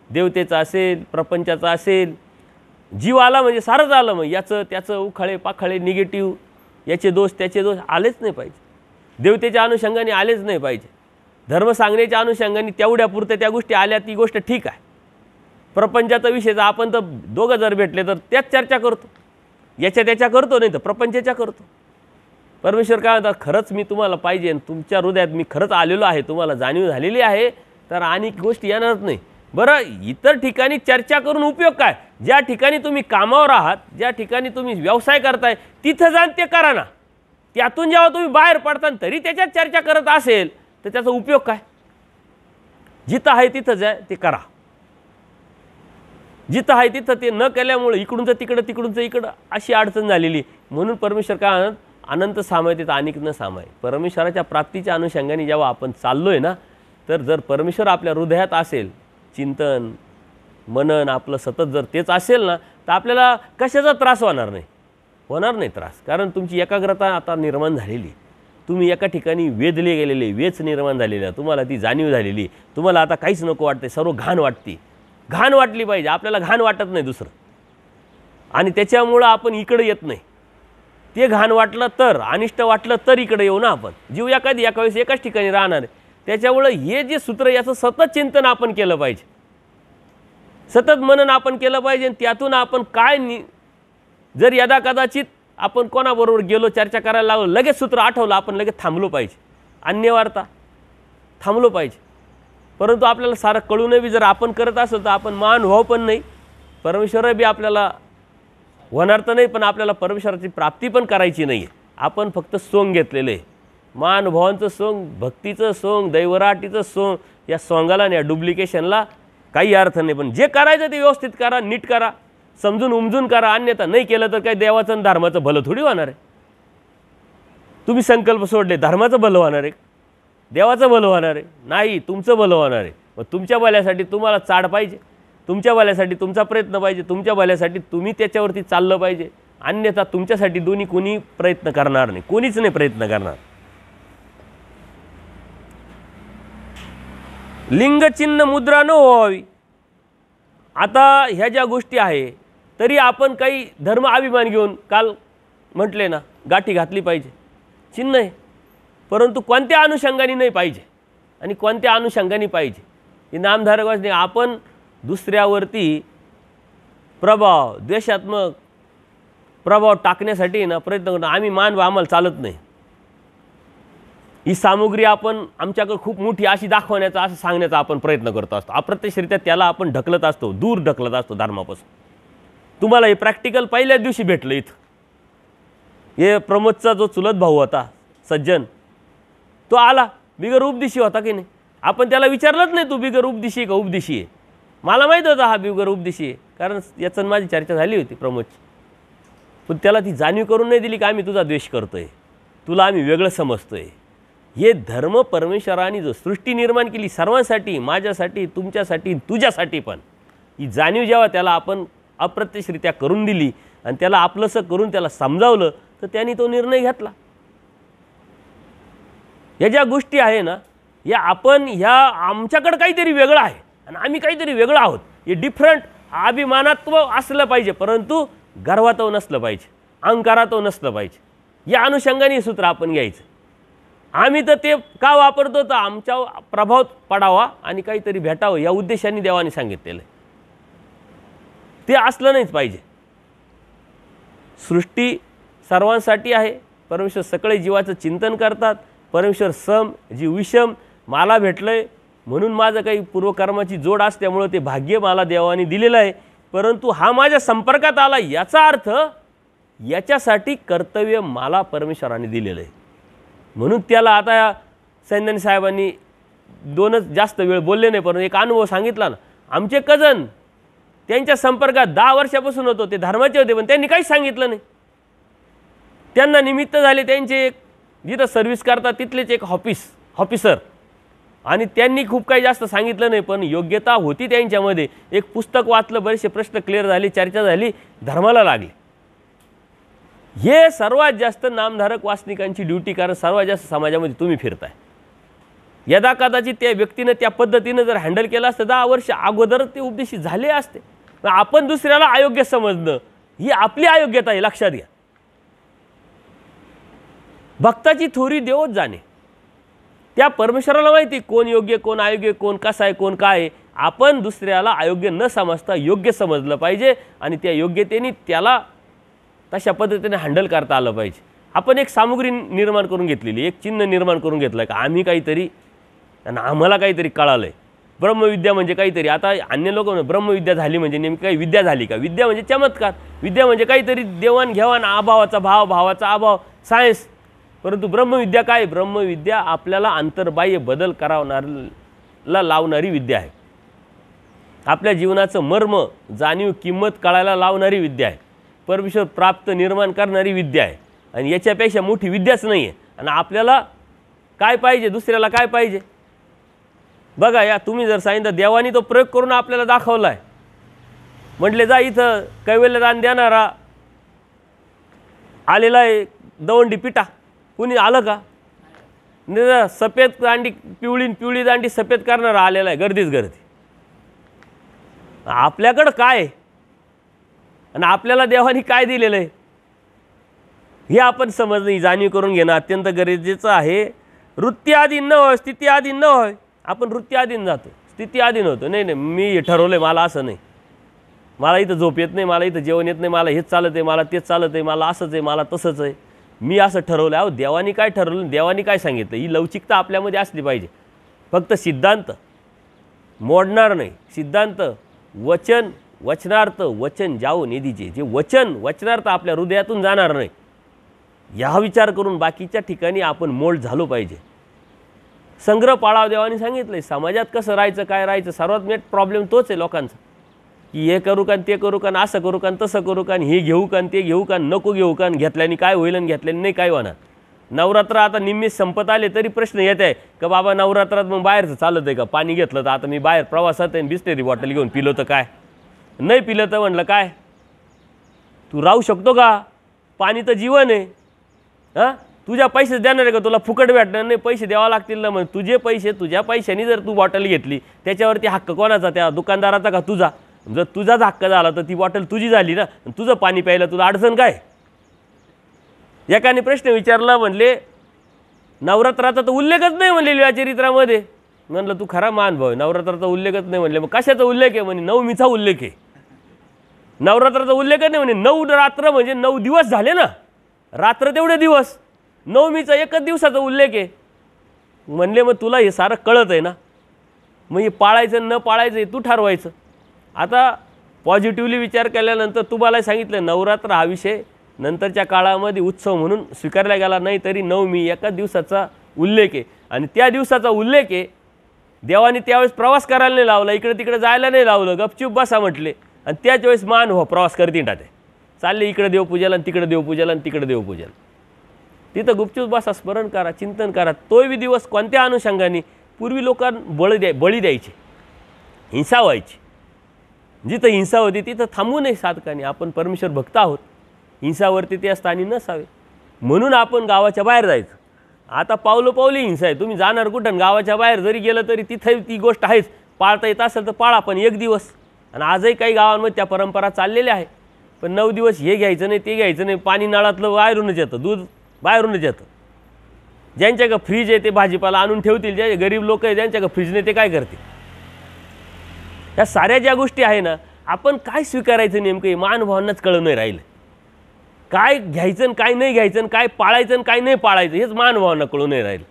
देवतेचं असेल, प्रपंचाचं असेल. जीव आला म्हणजे सारंच आलं. मग याचं त्याचं उखाळे पाखाळे निगेटिव्ह, याचे दोष त्याचे दोष आलेच नाही पाहिजे. देवतेच्या अनुषंगाने आलेच नाही पाहिजे. धर्म सांगण्याच्या अनुषंगाने तेवढ्या पुरत्या त्या गोष्टी आल्या, ती गोष्ट ठीक आहे. प्रपंचाचा विषयचा आपण तर दोघं जर भेटले तर त्याच चर्चा करतो, याच्या त्याच्या करतो, नाही तर प्रपंचाच्या करतो. परमेश्वर काय म्हणतात, खरंच मी तुम्हाला पाहिजे, तुमच्या हृदयात मी खरंच आलेलो आहे, तुम्हाला जाणीव झालेली आहे, तर अनेक गोष्टी येणारच नाही. बरं, इतर ठिकाणी चर्चा करून उपयोग काय. ज्या ठिकाणी तुम्ही कामावर आहात, ज्या ठिकाणी तुम्ही व्यवसाय करताय, तिथं जाण ते करा ना. त्यातून जेव्हा तुम्ही बाहेर पडता तरी त्याच्यात चर्चा करत असेल तर त्याचा उपयोग काय. जिथं आहे तिथं जाय ते करा. जिथं आहे तिथं ते न केल्यामुळे इकडूनचं तिकडं तिकडूनचं इकडं अशी अडचण झालेली. म्हणून परमेश्वर काय म्हणत, अनंत सामायतेत अनिक न सामाय. परमेश्वराच्या प्राप्तीच्या अनुषंगाने जेव्हा आपण चाललोय ना, तर जर परमेश्वर आपल्या हृदयात असेल, चिंतन मनन आपलं सतत जर तेच असेल ना, तर आपल्याला कशाचा त्रास होणार नाही त्रास. कारण तुमची एकाग्रता आता निर्माण झालेली. तुम्ही एका ठिकाणी वेधले गेलेले, वेच निर्माण झालेला, तुम्हाला ती जाणीव झालेली. तुम्हाला आता काहीच नको वाटते, सर्व घाण वाटते. घाण वाटली पाहिजे, आपल्याला घाण वाटत नाही दुसरं, आणि त्याच्यामुळं आपण इकडे येत नाही. ते घाण वाटलं तर, अनिष्ट वाटलं तर इकडे येऊ ना आपण. जीव एका वेळेस एकाच ठिकाणी राहणार आहे. त्याच्यामुळं हे जे सूत्र, याचं सतत चिंतन आपण केलं पाहिजे, सतत मनन आपण केलं पाहिजे. त्यातून आपण काय जर यदा कदाचित आपण कोणाबरोबर गेलो, चर्चा करायला लागलो, लगेच सूत्र आठवलं, आपण लगेच थांबलो पाहिजे. अन्य वार्ता थांबलो पाहिजे. परंतु आपल्याला सारं कळूनही बी जर आपण करत असलो तर आपण महानुभाव पण नाही, परमेश्वर बी आपल्याला होणार तर नाही, पण आपल्याला परमेश्वराची प्राप्ती पण करायची नाही आहे. आपण फक्त सोंग घेतलेलं आहे. महानुभावांचं सोंग, भक्तीचं सोंग, दैवराटीचं सोंग. या सोंगाला आणि या डुप्लिकेशनला काही अर्थ नाही. पण जे करायचं ते व्यवस्थित करा, नीट करा, समजून उमजून करा. अन्यथा नाही केलं तर काही देवाचं आणि धर्माचं भलं थोडी होणार आहे. तुम्ही संकल्प सोडले, धर्माचं भलं होणार आहे, देवाचं भलं होणार आहे? नाही, तुमचं भलं होणार आहे. मग तुमच्या भल्यासाठी तुम्हाला चाड पाहिजे, तुमच्या भल्यासाठी तुमचा प्रयत्न पाहिजे, तुमच्या भल्यासाठी तुम्ही त्याच्यावरती चाललं पाहिजे. अन्यथा तुमच्यासाठी दोन्ही कोणी प्रयत्न करणार नाही, कोणीच नाही प्रयत्न करणार. लिंगचिन्ह मुद्रा न व्हावी. आता ह्या ज्या गोष्टी आहे, तरी आपण काही धर्म अभिमान घेऊन, काल म्हटले ना, गाठी घातली पाहिजे, चिन्ह आहे. परंतु कोणत्या अनुषंगाने नाही पाहिजे आणि कोणत्या अनुषंगाने पाहिजे हे नामधारक वाचणे. आपण दुसऱ्यावरती प्रभाव, द्वेषात्मक प्रभाव टाकण्यासाठी ना प्रयत्न करतो. आम्ही आम्हाला चालत नाही. ही सामुग्री आपण आमच्याकडे खूप मोठी अशी दाखवण्याचा, असं सांगण्याचा आपण प्रयत्न करत असतो. अप्रत्यक्षरित्या त्याला आपण ढकलत असतो, दूर ढकलत असतो धर्मापासून. तुम्हाला हे प्रॅक्टिकल पहिल्याच दिवशी भेटलं इथं. हे प्रमोदचा जो चुलत भाऊ होता सज्जन, तो आला, बिगर उपदिशी होता की नाही. आपण त्याला विचारलंच नाही, तू बिगर उपदिशी का उपदिशी आहे. मला माहीत होता हा बिगर उपदिशी आहे, कारण याचं माझी चर्चा झाली होती प्रमोदची. पण त्याला ती जाणीव करून नाही दिली की आम्ही तुझा द्वेष करतोय, तुला आम्ही वेगळं समजतोय. हे धर्म परमेश्वराने जो सृष्टी निर्माण केली सर्वांसाठी, माझ्यासाठी, तुमच्यासाठी, तुझ्यासाठी पण, ही जाणीव जेव्हा त्याला आपण अप्रत्यक्षरित्या करून दिली आणि त्याला आपलंसं करून त्याला समजावलं, तर त्यांनी तो निर्णय घेतला. या ज्या गोष्टी आहे ना, या आपण ह्या आमच्याकडे काहीतरी वेगळं आहे आणि आम्ही काहीतरी वेगळं आहोत, हे डिफरंट अभिमानात्व असलं पाहिजे, परंतु गर्वातव नसलं पाहिजे, अहंकारातव नसलं पाहिजे. या अनुषंगाने सूत्र आपण घ्यायचं. आम्ही तर ते का वापरतो, तर आमच्या प्रभाव पडावा आणि काहीतरी भेटावं या उद्देशाने देवाने सांगितलेलं आहे. ते असलं नाहीच पाहिजे. सृष्टी सर्वांसाठी आहे. परमेश्वर सगळे जीवाचं चिंतन करतात. परमेश्वर सम, जीव विषम. मला भेटलंय म्हणून माझं काही पूर्वकर्माची जोड असल्यामुळं ते भाग्य मला देवाने दिलेलं आहे. परंतु हा माझ्या संपर्कात आला याचा अर्थ याच्यासाठी कर्तव्य मला परमेश्वराने दिलेलं आहे. म्हणून त्याला आता सैन्यानी साहेबांनी दोनच जास्त वेळ बोलले नाही, परंतु एक अनुभव सांगितला ना. आमचे कजन त्यांच्या संपर्कात 10 वर्षापासून होतो, ते धर्माचे होते, पण त्यांनी काहीच सांगितलं नाही. त्यांना निमित्त झाले, त्यांचे एक जिथं सर्व्हिस करतात तिथलेच एक ऑफिसर आणि त्यांनी खूप काही जास्त सांगितलं नाही, पण योग्यता होती त्यांच्यामध्ये. एक पुस्तक वाचलं, बरेचसे प्रश्न क्लिअर झाले, चर्चा झाली, धर्माला लागले. हे सर्वात जास्त नामधारक वासनिकांची ड्युटी, कारण सर्वात जास्त समाजामध्ये तुम्ही फिरताय. यदा कदाचित त्या व्यक्तीनं त्या पद्धतीनं जर हँडल केलं असतं 10 वर्ष अगोदर ते उपदेशी झाले असते. आपण दुसऱ्याला अयोग्य समजणं ही आपली अयोग्यता आहे, लक्षात घ्या. भक्ताची थोरी देवच जाणे. त्या परमेश्वराला माहिती कोण योग्य, कोण अयोग्य, कोण कसा आहे, कोण काय आहे. आपण दुसऱ्याला अयोग्य न समजता योग्य समजलं पाहिजे आणि त्या योग्यतेने त्याला तशा पद्धतीने हँडल करता आलं पाहिजे. आपण एक सामुग्री निर्माण करून घेतलेली, एक चिन्ह निर्माण करून घेतलं का आम्ही काहीतरी आणि आम्हाला काहीतरी कळालं आहे. ब्रह्मविद्या म्हणजे काहीतरी. आता अन्य लोक ब्रह्मविद्या झाली म्हणजे नेमकी काही विद्या झाली का? विद्या म्हणजे चमत्कार, विद्या म्हणजे काहीतरी देवाणघेवाण, अभावाचा भाव, भावाचा अभाव, सायन्स. परंतु ब्रह्मविद्या काय? ब्रह्मविद्या आपल्याला अंतर्बाह्य बदल करावणाऱ्याला लावणारी विद्या आहे. आपल्या जीवनाचं मर्म, जाणीव, किंमत कळायला लावणारी विद्या आहे. परमेश्वर प्राप्त निर्माण करणारी विद्या आहे. आणि याच्यापेक्षा मोठी विद्याच नाही आहे. आणि आपल्याला काय पाहिजे, दुसऱ्याला काय पाहिजे बघा. या तुम्ही जर सांगितलं, देवानी तो प्रयोग करून आपल्याला दाखवला आहे. म्हटले जा इथं कैवल्यदान देणारा आलेला आहे, दवंडी पिटा. कुणी आलं का? सफेद दांडी पिवळी दांडी सफेद करणारा आलेला आहे, गर्दीच गर्दी. आपल्याकडं काय आहे आणि आपल्याला देवानी काय दिलेलं आहे हे आपण समजणं, जाणीव करून घेणं अत्यंत गरजेचं आहे. वृत्तीआधीन न होय, स्थितीआधीन न होय. आपण वृत्तीआधीन जातो, स्थितीआधीन होतो. नाही नाही मी हे ठरवलं आहे, मला असं नाही, मला इथं झोप येत नाही, मला इथं जेवण येत नाही, मला हेच चालत आहे, मला तेच चालत आहे, मला असंच आहे, मला तसंच आहे, मी असं ठरवलं. अहो देवानी काय ठरवलं, देवानी काय सांगितलं, ही लवचिकता आपल्यामध्ये असली पाहिजे. फक्त सिद्धांत मोडणार नाही. सिद्धांत, वचन, वचनार्थ, वचन जाओ निधीचे. जे वचन, वचनार्थ आपल्या हृदयातून जाणार नाही, या विचार करून बाकीच्या ठिकाणी आपण मोल्ड झालो पाहिजे. संग्रह पाळाव देवानी सांगितलंय. समाजात कसं राहायचं, काय राहायचं, सर्वात मेन प्रॉब्लेम तोच आहे लोकांचा, की हे करू का, ते करू का, असं करू का, तसं करू का, हे घेऊ का, ते घेऊ का, नको घेऊ का, घेतल्याने काय होईल आणि घेतल्याने नाही काय होणार. नवरात्र आता निम्मे संपत आले तरी प्रश्न येत आहे का बाबा नवरात्रात मग बाहेरचं चालत आहे का? पाणी घेतलं तर आता मी बाहेर प्रवासात आहे, बिस्लेरी बॉटल घेऊन पिलो तर काय, नाही पिलं तर म्हणलं काय, तू राहू शकतो का? पाणी तर जीवन आहे. हां, तुझ्या पैसे देणार आहे का? तुला फुकट भेटणार नाही, पैसे द्यावा लागतील ना. मग तुझे पैसे, तुझ्या पैशाने जर तू बॉटल घेतली त्याच्यावरती हक्क कोणाचा? त्या दुकानदाराचा का तुझा? जर तुझाच हक्क झाला तर ती बॉटल तुझी झाली ना. तुझं पाणी प्यायला तुला अडचण काय? एकाने प्रश्न विचारला, म्हणले नवरात्राचा तर उल्लेखच नाही म्हणले या चरित्रामध्ये. म्हणलं तू खरा महानुभाव आहे, नवरात्राचा उल्लेखच नाही म्हणले. मग कशाचा उल्लेख आहे? म्हणे नवमीचा उल्लेख आहे. नवरात्राचा उल्लेखच नाही म्हणे. 9 रात्र म्हणजे 9 दिवस झाले ना, रात्र तेवढे दिवस. नवमीचा एकच दिवसाचा उल्लेख आहे. म्हणले मग तुला हे सारं कळत आहे ना, मग हे पाळायचं न पाळायचं हे तू ठरवायचं. आता पॉझिटिव्हली विचार केल्यानंतर तुम्हाला सांगितलं, नवरात्र हा विषय नंतरच्या काळामध्ये उत्सव म्हणून स्वीकारला गेला नाही, तरी नवमी एकाच दिवसाचा उल्लेख आहे. आणि त्या दिवसाचा उल्लेख आहे. देवाने त्यावेळेस प्रवास करायला नाही लावला, इकडे तिकडे जायला नाही लावलं, गपचूप बसा म्हटले. आणि त्याच वेळेस मान हो प्रवास करतील टाटे चालले, इकडे देवपूजेला आणि तिकडे देवपूजेला आणि तिकडे देवपूजेला. तिथं गुपचूप बसा, स्मरण करा, चिंतन करा. तोही दिवस कोणत्या अनुषंगाने? पूर्वी लोकांना बळी द्यायचे, हिंसा व्हायची. जिथं हिंसा होती तिथं थांबू नये साधकाने. आपण परमेश्वर भक्त आहोत, हिंसावरती ते स्थानी नसावे. म्हणून आपण गावाच्या बाहेर जायचं. आता पावलोपावली हिंसा आहे, तुम्ही जाणार कुठं? गावाच्या बाहेर जरी गेलं तरी तिथे ती गोष्ट आहेच. पाळता येत असेल तर पाळा, पण एक दिवस. आणि आजही काही गावांमध्ये त्या परंपरा चाललेल्या आहे. पण 9 दिवस हे घ्यायचं नाही, ते घ्यायचं नाही. पाणी नळातलं बाहेरूनच येतं, दूध बाहेरूनच येतं. ज्यांच्याकडे फ्रीज आहे ते भाजीपाला आणून ठेवतील, जे गरीब लोक आहे ज्यांच्याकडे फ्रीज नाही ते काय करतील? या साऱ्या ज्या गोष्टी आहे ना, आपण काय स्वीकारायचं नेमकं महानुभावांनाच कळून नाही राहिलं. काय घ्यायचं काय नाही घ्यायचं, काय पाळायचं काय नाही पाळायचं हेच महानुभावांना कळून नाही राहिलं.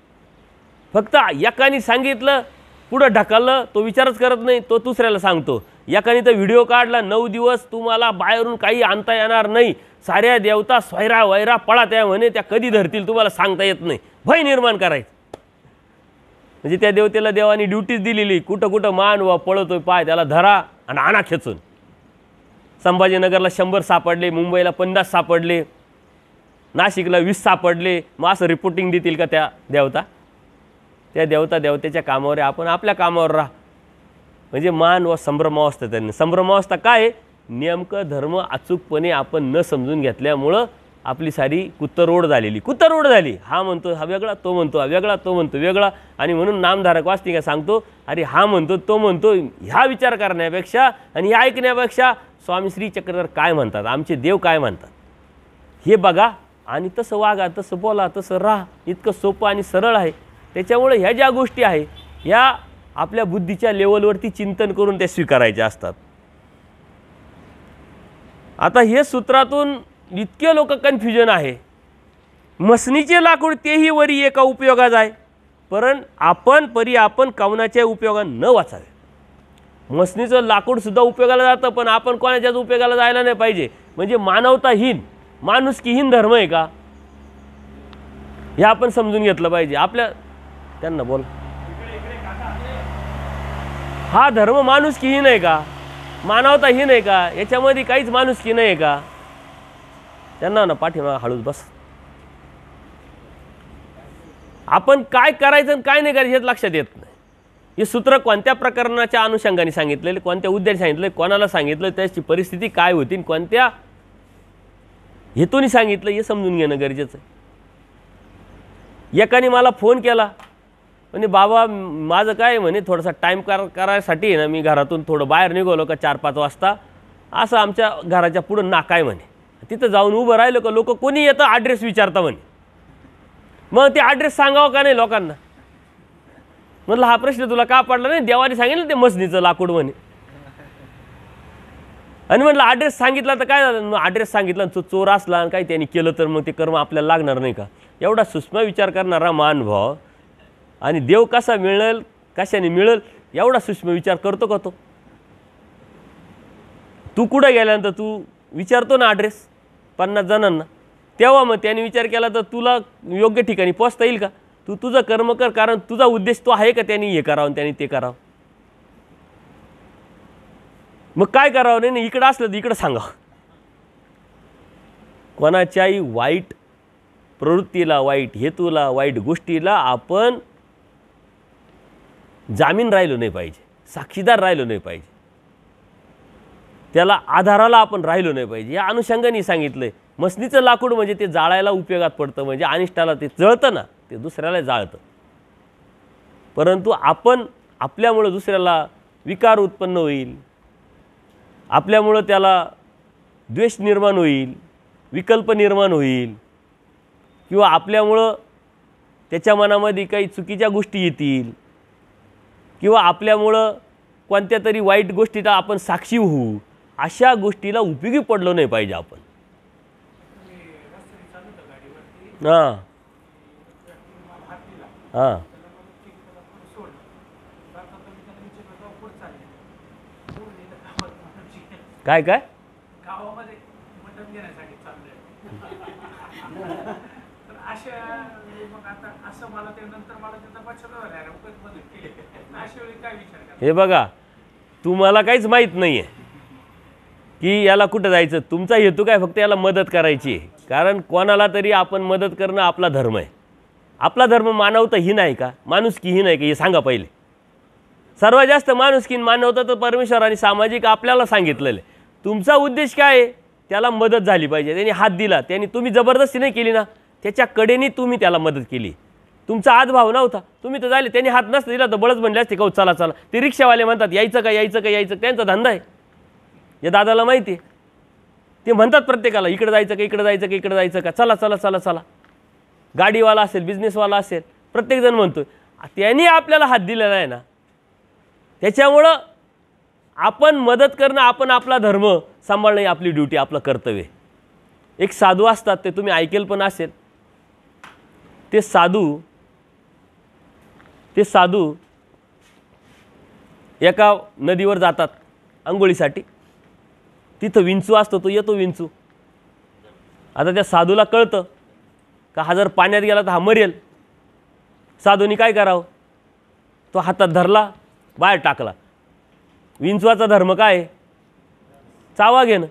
फक्त एकाने सांगितलं पुढं ढकललं, तो विचारच करत नाही, तो दुसऱ्याला सांगतो. एकाने तर व्हिडिओ काढला, 9 दिवस तुम्हाला बाहेरून काही आणता येणार नाही, साऱ्या देवता स्वैरा वैरा पळा त्या म्हणे, त्या कधी धरतील तुम्हाला सांगता येत नाही. भय निर्माण करायचं. म्हणजे त्या देवतेला देवानी ड्युटीज दिलेली, कुठं कुठं महानुभाव पळतोय पाय त्याला धरा आणि आणा खेचून. संभाजीनगरला 100 सापडले, मुंबईला 50 सापडले, नाशिकला 20 सापडले. मग असं रिपोर्टिंग देतील का त्या देवता? त्या देवतेच्या कामावर आहे, आपण आपल्या कामावर राहा. म्हणजे मान व संभ्रमावस्था. त्यांनी संभ्रमावस्था काय आहे? नेमकं धर्म अचूकपणे आपण न समजून घेतल्यामुळं आपली सारी कुत्तरोड झाली. हा म्हणतो हा वेगळा, तो म्हणतो हा वेगळा, तो म्हणतो वेगळा. आणि म्हणून नामधारक वाचनिका सांगतो, अरे हा म्हणतो तो म्हणतो, ह्या विचार करण्यापेक्षा आणि हे ऐकण्यापेक्षा स्वामी श्री चक्रधर काय म्हणतात, आमचे देव काय म्हणतात हे बघा आणि तसं वागा, तसं बोला, तसं राहा. इतकं सोपं आणि सरळ आहे. त्याच्यामुळे ह्या ज्या गोष्टी आहे ह्या आपल्या बुद्धीच्या लेवलवरती चिंतन करून त्या स्वीकारायच्या असतात. आता हे सूत्रातून इतके लोक कन्फ्युजन आहे. मसनीचे लाकूड तेही वरी एका उपयोगात आहे, पण आपण कवनाच्या उपयोगाने न वाचावे. मसनीचं लाकूड सुद्धा उपयोगाला जातं, पण आपण कोणाच्याच उपयोगाला जायला नाही पाहिजे. म्हणजे मानवताहीन माणुसकीहीन धर्म आहे का हे आपण समजून घेतलं पाहिजे. आपल्या त्यांना बोल, हा धर्म माणुसकीहीन आहे का, मानवताहीन आहे का, याच्यामध्ये काहीच माणुसकी नाही आहे का? त्यांना ना पाठीमागे हळूच बस. आपण काय करायचं आणि काय नाही करायचं हे लक्षात येत नाही. हे सूत्र कोणत्या प्रकरणाच्या अनुषंगाने सांगितलेले, कोणत्या उद्देशाने सांगितले, कोणाला सांगितलं, त्याची परिस्थिती काय होती, कोणत्या हेतूने सांगितलं हे समजून घेणं गरजेचं आहे. एकाने मला फोन केला, म्हणजे बाबा माझं काय म्हणे थोडासा टाईम करायसाठी ना मी घरातून थोडं बाहेर निघालो का 4-5 वाजता, असं आमच्या घराच्या पुढं नाका आहे म्हणे. तिथं जाऊन उभं राहिलं का लोक कोणी येतं ॲड्रेस विचारता म्हणे. मग ते ॲड्रेस सांगावं का नाही लोकांना? म्हटलं हा प्रश्न तुला का पडला नाही? देवाने सांगितलं ते मसनीचं लाकूड म्हणे. आणि म्हटलं ॲड्रेस सांगितला तर काय झालं? मग ॲड्रेस सांगितला तो चोर असला आणि काही त्यांनी केलं तर मग ते कर्म आपल्याला लागणार नाही का? एवढा सूक्ष्म विचार करणारा मानभाव आणि देव कसा मिळेल, कशाने मिळेल एवढा सूक्ष्म विचार करतो का तो? तू कुठं गेल्यानंतर तू विचारतो ना ॲड्रेस 50 जणांना, तेव्हा मग त्याने विचार केला तर तुला योग्य ठिकाणी पोचता येईल का? तू तुझं कर्म कर, कारण तुझा उद्देश तो आहे का त्यांनी हे करावं आणि त्यांनी ते करावं. मग काय करावं? नाही इकडं असलं तर इकडं सांगा. कोणाच्याही वाईट प्रवृत्तीला, वाईट हेतूला, वाईट गोष्टीला आपण जामीन राहिलो नाही पाहिजे, साक्षीदार राहिलो नाही पाहिजे, त्याला आधाराला आपण राहिलो नाही पाहिजे. या अनुषंगाने सांगितलंय. मसनीचं लाकूड म्हणजे ते जाळायला उपयोगात पडतं, म्हणजे अनिष्टाला ते जळतं ना, ते दुसऱ्याला जाळतं. परंतु आपण आपल्यामुळं दुसऱ्याला विकार उत्पन्न होईल, आपल्यामुळं त्याला द्वेष निर्माण होईल, विकल्प निर्माण होईल, किंवा आपल्यामुळं त्याच्या मनामध्ये काही चुकीच्या गोष्टी येतील, किंवा आपल्यामुळं कोणत्या तरी वाईट गोष्टीचा आपण साक्षी होऊ, अशा गोष्टीला उपयोगी पडलो नाही पाहिजे आपण. हां हां काय काय गावामध्ये मटण घेण्यासाठी चाललंय. तर अशा मग आता असं मला ते नंतर मला त्याचा पश्चाताप झाला, अशा वेळी काय विचार करा? हे बघा, तुम्हाला काहीच माहीत नाही आहे की याला कुठं जायचं. तुमचा हेतू काय? फक्त याला मदत करायची आहे. कारण कोणाला तरी आपण मदत करणं आपला धर्म आहे. आपला धर्म मानवता ही नाही का, माणुसकी ही नाही का? हे सांगा पहिले. सर्वात जास्त माणुसकी मानवता तर परमेश्वराने सामाजिक आपल्याला सांगितलेलं आहे. तुमचा उद्देश काय आहे? त्याला मदत झाली पाहिजे. त्यांनी हात दिला, त्यांनी तुम्ही जबरदस्ती नाही केली ना, त्याच्या कडेने तुम्ही त्याला मदत केली. तुमचा आदभाव नव्हता, तुम्ही तर झाले. त्यांनी हात नसता दिला तर बळच म्हणले असते का चला चला. ते रिक्षावाले म्हणतात यायचं का यायचं का यायचं, त्यांचा धंदा आहे. या दादाला माहिती आहे, ते म्हणतात प्रत्येकाला इकडे जायचं का इकडे जायचं का इकडे जायचं का, चला चला चला चला. गाडीवाला असेल, बिझनेसवाला असेल, प्रत्येकजण म्हणतोय. त्यांनी आपल्याला हात दिलेला आहे ना, त्याच्यामुळं आपण मदत करणं, आपण आपला धर्म सांभाळणं ही आपली ड्युटी, आपलं कर्तव्य. एक साधू असतात, ते तुम्ही ऐकेल पण असेल. ते साधू एका नदीवर जातात अंघोळीसाठी. तिथं विंचू असतो, तो येतो विंचू. आता त्या साधूला कळतं का हा जर पाण्यात गेला तर हा मरेल. साधूनी काय करावं? तो हातात धरला, बाहेर टाकला. विंचवाचा धर्म काय आहे? चावा घेणं.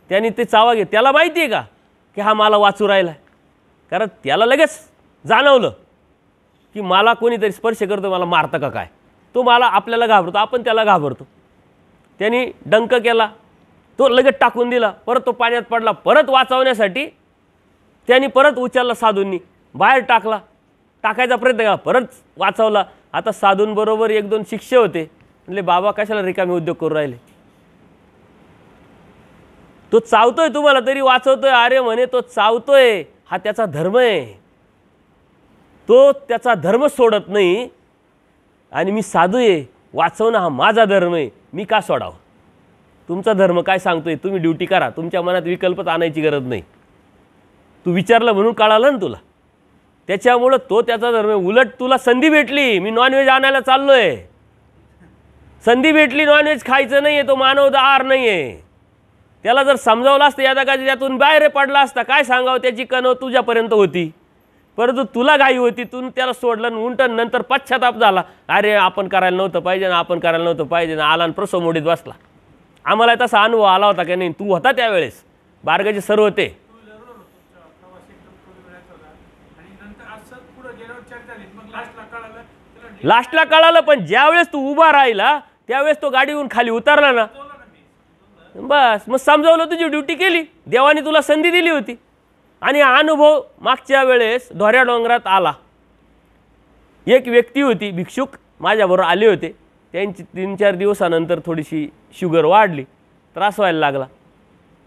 त्याने ते चावा घे. त्याला माहिती आहे का की हा मला वाचू राहिला आहे? कारण त्याला लगेच जाणवलं की मला कोणीतरी स्पर्श करतो मला मारतं का काय, तो मला आपल्याला घाबरतो, आपण त्याला घाबरतो. त्यांनी डंक केला, तो लगेच टाकून दिला, परत तो पाण्यात पडला, परत वाचवण्यासाठी त्यांनी परत उचलला, साधूंनी बाहेर टाकला, टाकायचा प्रयत्न केला, परत वाचवला. आता साधूंबरोबर 1-2 शिष्य होते, म्हणजे बाबा कशाला रिकामे उद्योग करू राहिले, तो चावतोय तुम्हाला तरी वाचवतोय. अरे म्हणे तो चावतोय हा त्याचा धर्म आहे, तो त्याचा धर्म सोडत नाही आणि मी साधू आहे, वाचवणं हा माझा धर्म आहे, मी का सोडावं. तुमचा धर्म काय सांगतोय, तुम्ही ड्युटी करा, तुमच्या मनात विकल्पच आणायची गरज नाही. तू विचारलं म्हणून कळालं ना तुला, त्याच्यामुळं तो त्याचा धर्म आहे. उलट तुला संधी भेटली, मी नॉनव्हेज आणायला चाललोय, संधी भेटली, नॉनव्हेज खायचं नाही आहे, तो मानवता आहार नाही आहे. त्याला जर समजावलं असतं या जगाच्या त्यातून बाहेर पडला असता, काय सांगावं, त्याची कणव तुझ्यापर्यंत होती, परंतु तुला घाई होती, तू त्याला सोडलं, उलटं नंतर पश्चाताप झाला, अरे आपण करायला नव्हतं पाहिजे ना, आपण करायला नव्हतं पाहिजे ना, आला आणि प्रसवमोडीत बसला. आम्हाला तसा अनुभव आला होता की नाही, तू होता त्यावेळेस, बारगाचे सर होते. लास्टला कळालं, पण ज्यावेळेस तू उभा राहिला त्यावेळेस तो गाडीवरून खाली उतरला ना, बस मग समजावलं, तुझी ड्युटी केली, देवाने तुला संधी दिली होती. आणि हा अनुभव मागच्या वेळेस ढोऱ्या डोंगरात आला. एक व्यक्ती होती, भिक्षुक माझ्याबरोबर आले होते, त्यांची 3-4 दिवसानंतर थोडीशी शुगर वाढली, त्रास व्हायला लागला.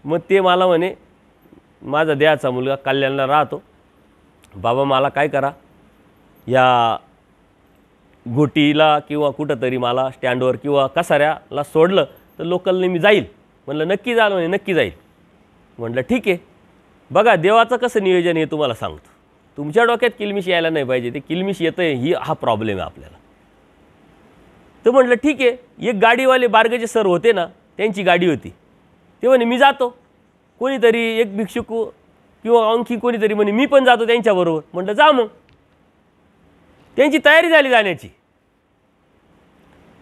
मग ते मला म्हणे, माझा देहाचा मुलगा कल्याणला राहतो, बाबा मला काय करा, या घोटीला किंवा कुठंतरी मला स्टँडवर किंवा कसाऱ्याला सोडलं तर लोकलने मी जाईल. म्हणलं नक्की जाल, म्हणे नक्की जाईल. म्हटलं ठीक आहे. बघा देवाचं कसं नियोजन हे तुम्हाला सांगतो, तुमच्या डोक्यात किलमिश यायला नाही पाहिजे, ते किलमिश येतं आहे हा प्रॉब्लेम आहे आपल्याला. तर म्हटलं ठीक आहे. एक गाडीवाले बारगाचे सर होते ना, त्यांची गाडी होती, ते म्हणे मी जातो, कोणीतरी एक भिक्षुक किंवा आणखी कोणीतरी म्हणे मी पण जातो त्यांच्याबरोबर. म्हटलं जा मग. त्यांची तयारी झाली जाण्याची,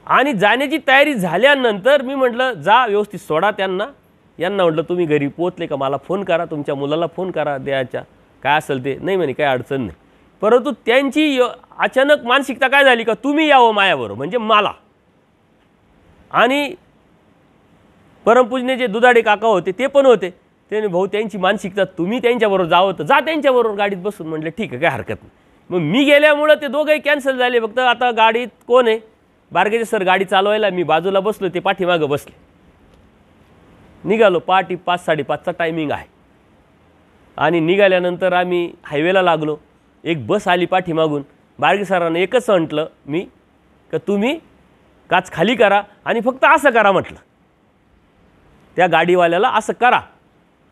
आणि जाण्याची तयारी झाल्यानंतर मी म्हटलं जा व्यवस्थित सोडा त्यांना, यांना म्हटलं तुम्ही घरी पोचले का मला फोन करा, तुमच्या मुलाला फोन करा द्यायच्या, काय असेल ते. नाही म्हणे काही अडचण नाही. परंतु त्यांची अचानक मानसिकता काय झाली का तुम्ही यावं मायाबरोबर, म्हणजे मला. आणि परमपूजने जे दुधाडे काका होते ते पण होते, त्याने भाऊ त्यांची मानसिकता तुम्ही त्यांच्याबरोबर जावं तर जा त्यांच्याबरोबर गाडीत बसून. म्हटलं ठीक आहे, काय हरकत नाही. मग मी गेल्यामुळं ते दोघंही कॅन्सल झाले. फक्त आता गाडीत कोण आहे, बारगाचे सर गाडी चालवायला, मी बाजूला बसलो, ते पाठीमागं बसले. निघालो, पहाटे 5-5:30चा टायमिंग आहे. आणि निघाल्यानंतर आम्ही हायवेला लागलो. एक बस आली पाठीमागून. बारगे सरांना एकच म्हटलं मी का तुम्ही काच खाली करा आणि फक्त असं करा म्हटलं, त्या गाडीवाल्याला असं करा,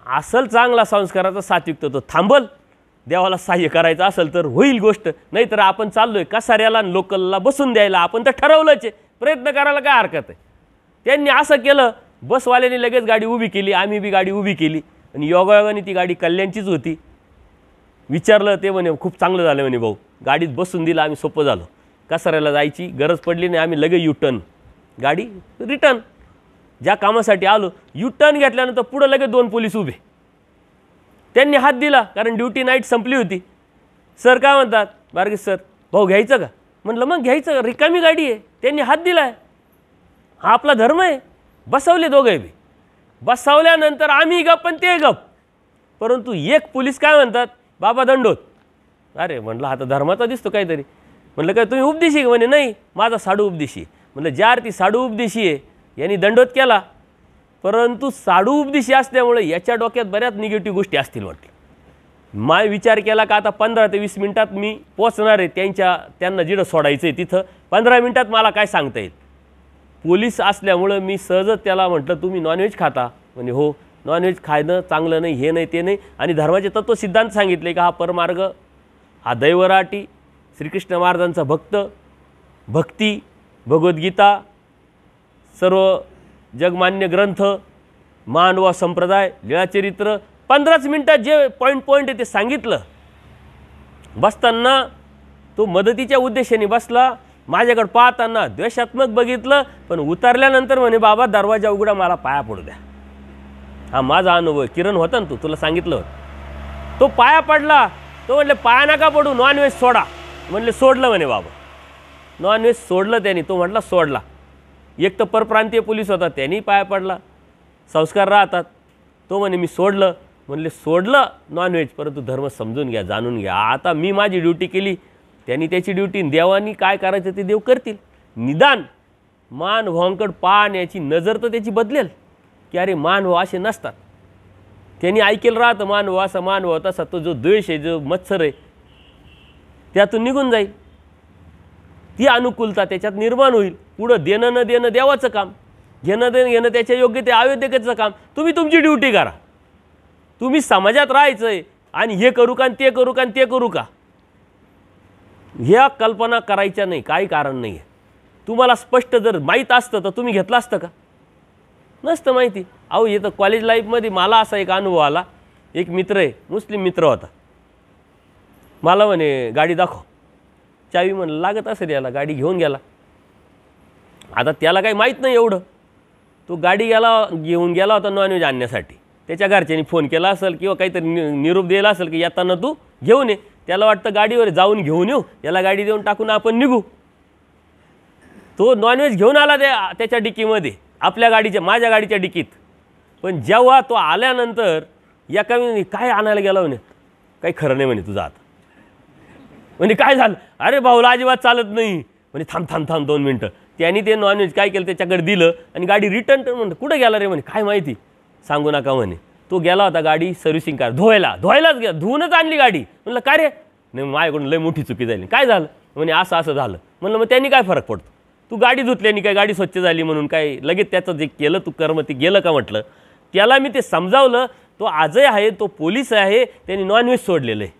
असल चांगला संस्काराचा सात्विक तो थांबल, देवाला सहाय्य करायचं असेल तर होईल गोष्ट, नाहीतर आपण चाललोय कसाऱ्याला आणि लोकलला बसून द्यायला, आपण तर ठरवलंच आहे, प्रयत्न करायला काय हरकत आहे. त्यांनी असं केलं. बसवाल्याने लगेच गाडी उभी केली, आम्ही बी गाडी उभी केली. आणि योगायोगाने ती गाडी कल्याणचीच होती. विचारलं, ते म्हणे खूप चांगलं झालं म्हणे भाऊ, गाडीत बसून दिलं आम्ही, सोपं झालं, कसाऱ्याला जायची गरज पडली नाही. आम्ही लगेच युटर्न, गाडी रिटर्न, ज्या कामासाठी आलो युटर्न घेतल्यानंतर पुढं लगेच 2 पोलीस उभे. त्यांनी हात दिला, कारण ड्युटी नाईट संपली होती. सर काय म्हणतात, बारगे सर भाऊ घ्यायचं का. म्हटलं मग घ्यायचं, रिकामी गाडी आहे. त्यांनी हात दिला आहे, हा आपला धर्म आहे. बसवले दोघे बी. बसवल्यानंतर आम्ही गप पण ते गप. परंतु एक पोलीस काय म्हणतात, बाबा दंडोत. अरे म्हटलं हा तर धर्माचा दिसतो काहीतरी. म्हटलं काय तुम्ही उपदेशी म्हणे नाही, माझा साडू उपदेशी. म्हटलं ज्या अर्थी साडू उपदेशी आहे यांनी दंडोत केला, परंतु साडू उपदेशी असल्यामुळे याच्या डोक्यात बऱ्याच निगेटिव्ह गोष्टी असतील म्हटलं. माय विचार केला का आता 15 ते 20 मिनिटात मी पोचणार आहे त्यांना जिथं सोडायचं आहे तिथं. 15 मिनिटात मला काय सांगता येईल. पोलीस असल्यामुळं मी सहजच त्याला म्हटलं तुम्ही नॉनव्हेज खाता. म्हणे हो, नॉनव्हेज खाणं चांगलं नाही, हे नाही ते नाही. आणि धर्माचे तत्व सिद्धांत सांगितले का हा परमार्ग, हा दैवराटी, श्रीकृष्ण महाराजांचा भक्त, भक्ती, भगवद्गीता, सर्व जगमान्य ग्रंथ, मानवा संप्रदाय, लीळाचरित्र, 15च मिनिटात जे पॉईंट आहे ते सांगितलं. बसताना तो मदतीच्या उद्देशाने बसला. माझ्याकडे पाहताना द्वेषात्मक बघितलं, पण उतरल्यानंतर म्हणे बाबा दरवाजा उघडा, मला पाया पडू द्या. हा माझा अनुभव. किरण होता ना तुला सांगितलं होतं. तो पाया पडला. तो म्हटले पाया नका पडू, नॉनव्हेज सोडा. म्हणले सोडलं म्हणे बाबा, नॉनव्हेज सोडलं त्यांनी. तो म्हटला सोडला. एक तर परप्रांतीय पोलीस होता, त्यांनी पाया पडला, संस्कार राहतात. तो म्हणे मी सोडलं. म्हणले सोडलं नॉनव्हेज, परंतु धर्म समजून घ्या, जाणून घ्या. आता मी माझी ड्युटी केली, त्यांनी त्याची ड्युटी, देवानी काय करायचं ते देव करतील. निदान मानभावांकडे पाहण्याची नजर तर त्याची बदलेल, की अरे मानभाव असे नसतात. त्यांनी ऐकेल राहतं मानभाव असा, मानभाव तसा. तो जो द्वेष आहे, जो मत्सर आहे, त्यातून निघून जाईल. ती अनुकूलता त्याच्यात निर्माण होईल. पुढं देणं न देणं देवाचं काम, घेणं देणं घेणं त्याच्या योग्य ते अयोग्यतेचं काम. तुम्ही तुमची ड्युटी करा. तुम्ही समाजात राहायचं आहे आणि हे करू का ते करू का ते करू का, ह्या कल्पना करायच्या नाही. काही कारण नाही आहे. तुम्हाला स्पष्ट जर माहीत असतं तर तुम्ही घेतलं असतं का? नसतं माहिती. अहो येतं कॉलेज लाईफमध्ये मला असा एक अनुभव आला. एक मित्र आहे, मुस्लिम मित्र होता. मला म्हणे गाडी दाखव. चावी म्हणलं लागत असेल याला. गाडी घेऊन गेला. आता त्याला काही माहीत नाही एवढं. तो गाडी घेऊन गेला होता नॉनव्हेज आणण्यासाठी. त्याच्या घरच्यांनी फोन केला असेल किंवा काहीतरी निरोप दिला असेल की येताना तू घेऊन ये. त्याला वाटतं गाडीवर जाऊन घेऊन येऊ, याला गाडी देऊन टाकून आपण निघू. तो नॉनव्हेज घेऊन आला त्याच्या डिकीमध्ये, आपल्या गाडीच्या, माझ्या गाडीच्या डिकीत. पण जेव्हा तो आल्यानंतर एका काय आणायला गेला म्हणे, काही खरं नाही म्हणे तुझं आता. म्हणजे काय झालं? अरे भाऊला अजिबात चालत नाही म्हणे. थांब थांब थांब 2 मिनटं. त्यांनी ते नॉनव्हेज काय केलं, त्याच्याकडे दिलं आणि गाडी रिटर्न म्हणतं. कुठं गेला रे म्हणे, काय माहिती, सांगू नका म्हणे. तो गेला होता गाडी सर्व्हिसिंग कार धुवायलाच गेला. धुवूनच आणली गाडी. म्हणलं काय रे? नाही माझ्याकडून लय मोठी चुकी झाली. काय झालं? म्हणे असं असं झालं. म्हणलं मग त्यांनी काय फरक पडतो? तू गाडी धुतल्यानी काय गाडी स्वच्छ झाली म्हणून काय लगेच त्याचं जे केलं तू कर्म ते गेलं का म्हटलं. त्याला मी ते समजावलं. तो आजही आहे, तो पोलीस आहे, त्यांनी नॉनव्हेज सोडलेलं आहे.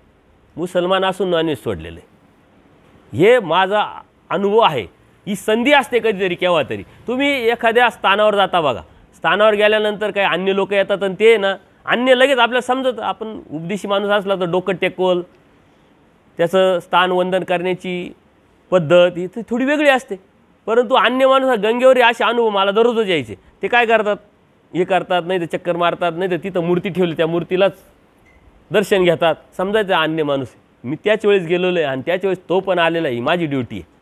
मुसलमान असून नॉनव्हेज सोडलेलं आहे. हे माझा अनुभव आहे. ही संधी असते कधीतरी केव्हा तरी. तुम्ही एखाद्या स्थानावर जाता बघा, स्थानावर गेल्यानंतर काही अन्य लोक येतात आणि ते ना अन्य लगेच आपल्याला समजतं. आपण उपदेशी माणूस असला तर डोकं टेकवल, त्याचं स्थान वंदन करण्याची पद्धत ही थोडी वेगळी असते. परंतु अन्य माणूस गंगेवर असे अनुभव मला दररोजच यायचे. ते काय करतात, हे करतात, नाही तर चक्कर मारतात, नाही तर तिथं मूर्ती ठेवली त्या मूर्तीलाच दर्शन घेतात. समजायचं अन्य माणूस. मी त्याच वेळेस गेलेलो आहे आणि त्याच वेळेस तो पण आलेला आहे. ही माझी ड्युटी आहे.